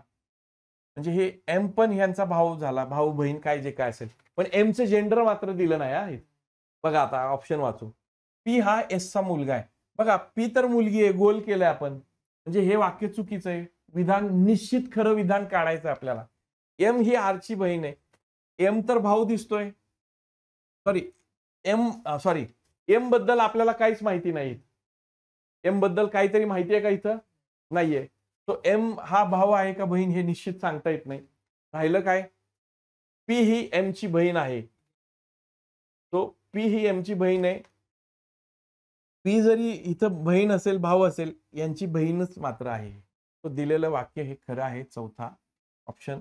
म्हणजे हे एम पण ह्यांचा भाऊ झाला, भाऊ बहीण काय जे काय असेल, पण एम चे जेंडर मात्र दिलं नाही आहे. बघा आता ऑप्शन वाचू. पी हा एस चा मुलगा आहे. बघा पी तर मुलगी आहे, गोल केलंय आपण म्हणजे हे वाक्य चुकीचं आहे. विधान निश्चित खरं विधान काढायचं आपल्याला. एम ही आर ची बहीण आहे. एम तर भाऊ दिसतोय. सॉरी एम बद्दल आपल्याला काहीच माहिती नाही. एम बद्दल काहीतरी माहिती आहे का इथं? नाहीये. तो एम हा भाऊ आहे का बहीण हे निश्चित सांगता येत नाही. राहिलं काय? पी ही एम ची बहीण आहे. तो पी ही एम ची बहीण आहे. पी जरी इथं बहीण असेल, भाऊ असेल, यांची बहीणच मात्र आहे. तो दिलेलं वाक्य हे खरं आहे. चौथा ऑप्शन.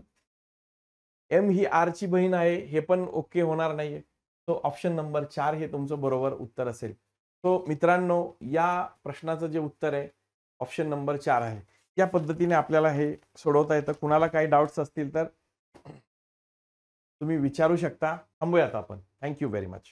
एम ही आर ची बहीण आहे हे पण ओके होणार नाहीये. तो ऑप्शन नंबर 4 हे तुमचं बरोबर उत्तर असेल. तो मित्रांनो या प्रश्नाचं जे उत्तर आहे ऑप्शन नंबर 4 आहे. या पद्धतीने आपल्याला हे सोडवता येतं. कुणाला काही डाउट्स असतील तर तुम्ही विचारू शकता. थांबूयात आपण. Thank you very much.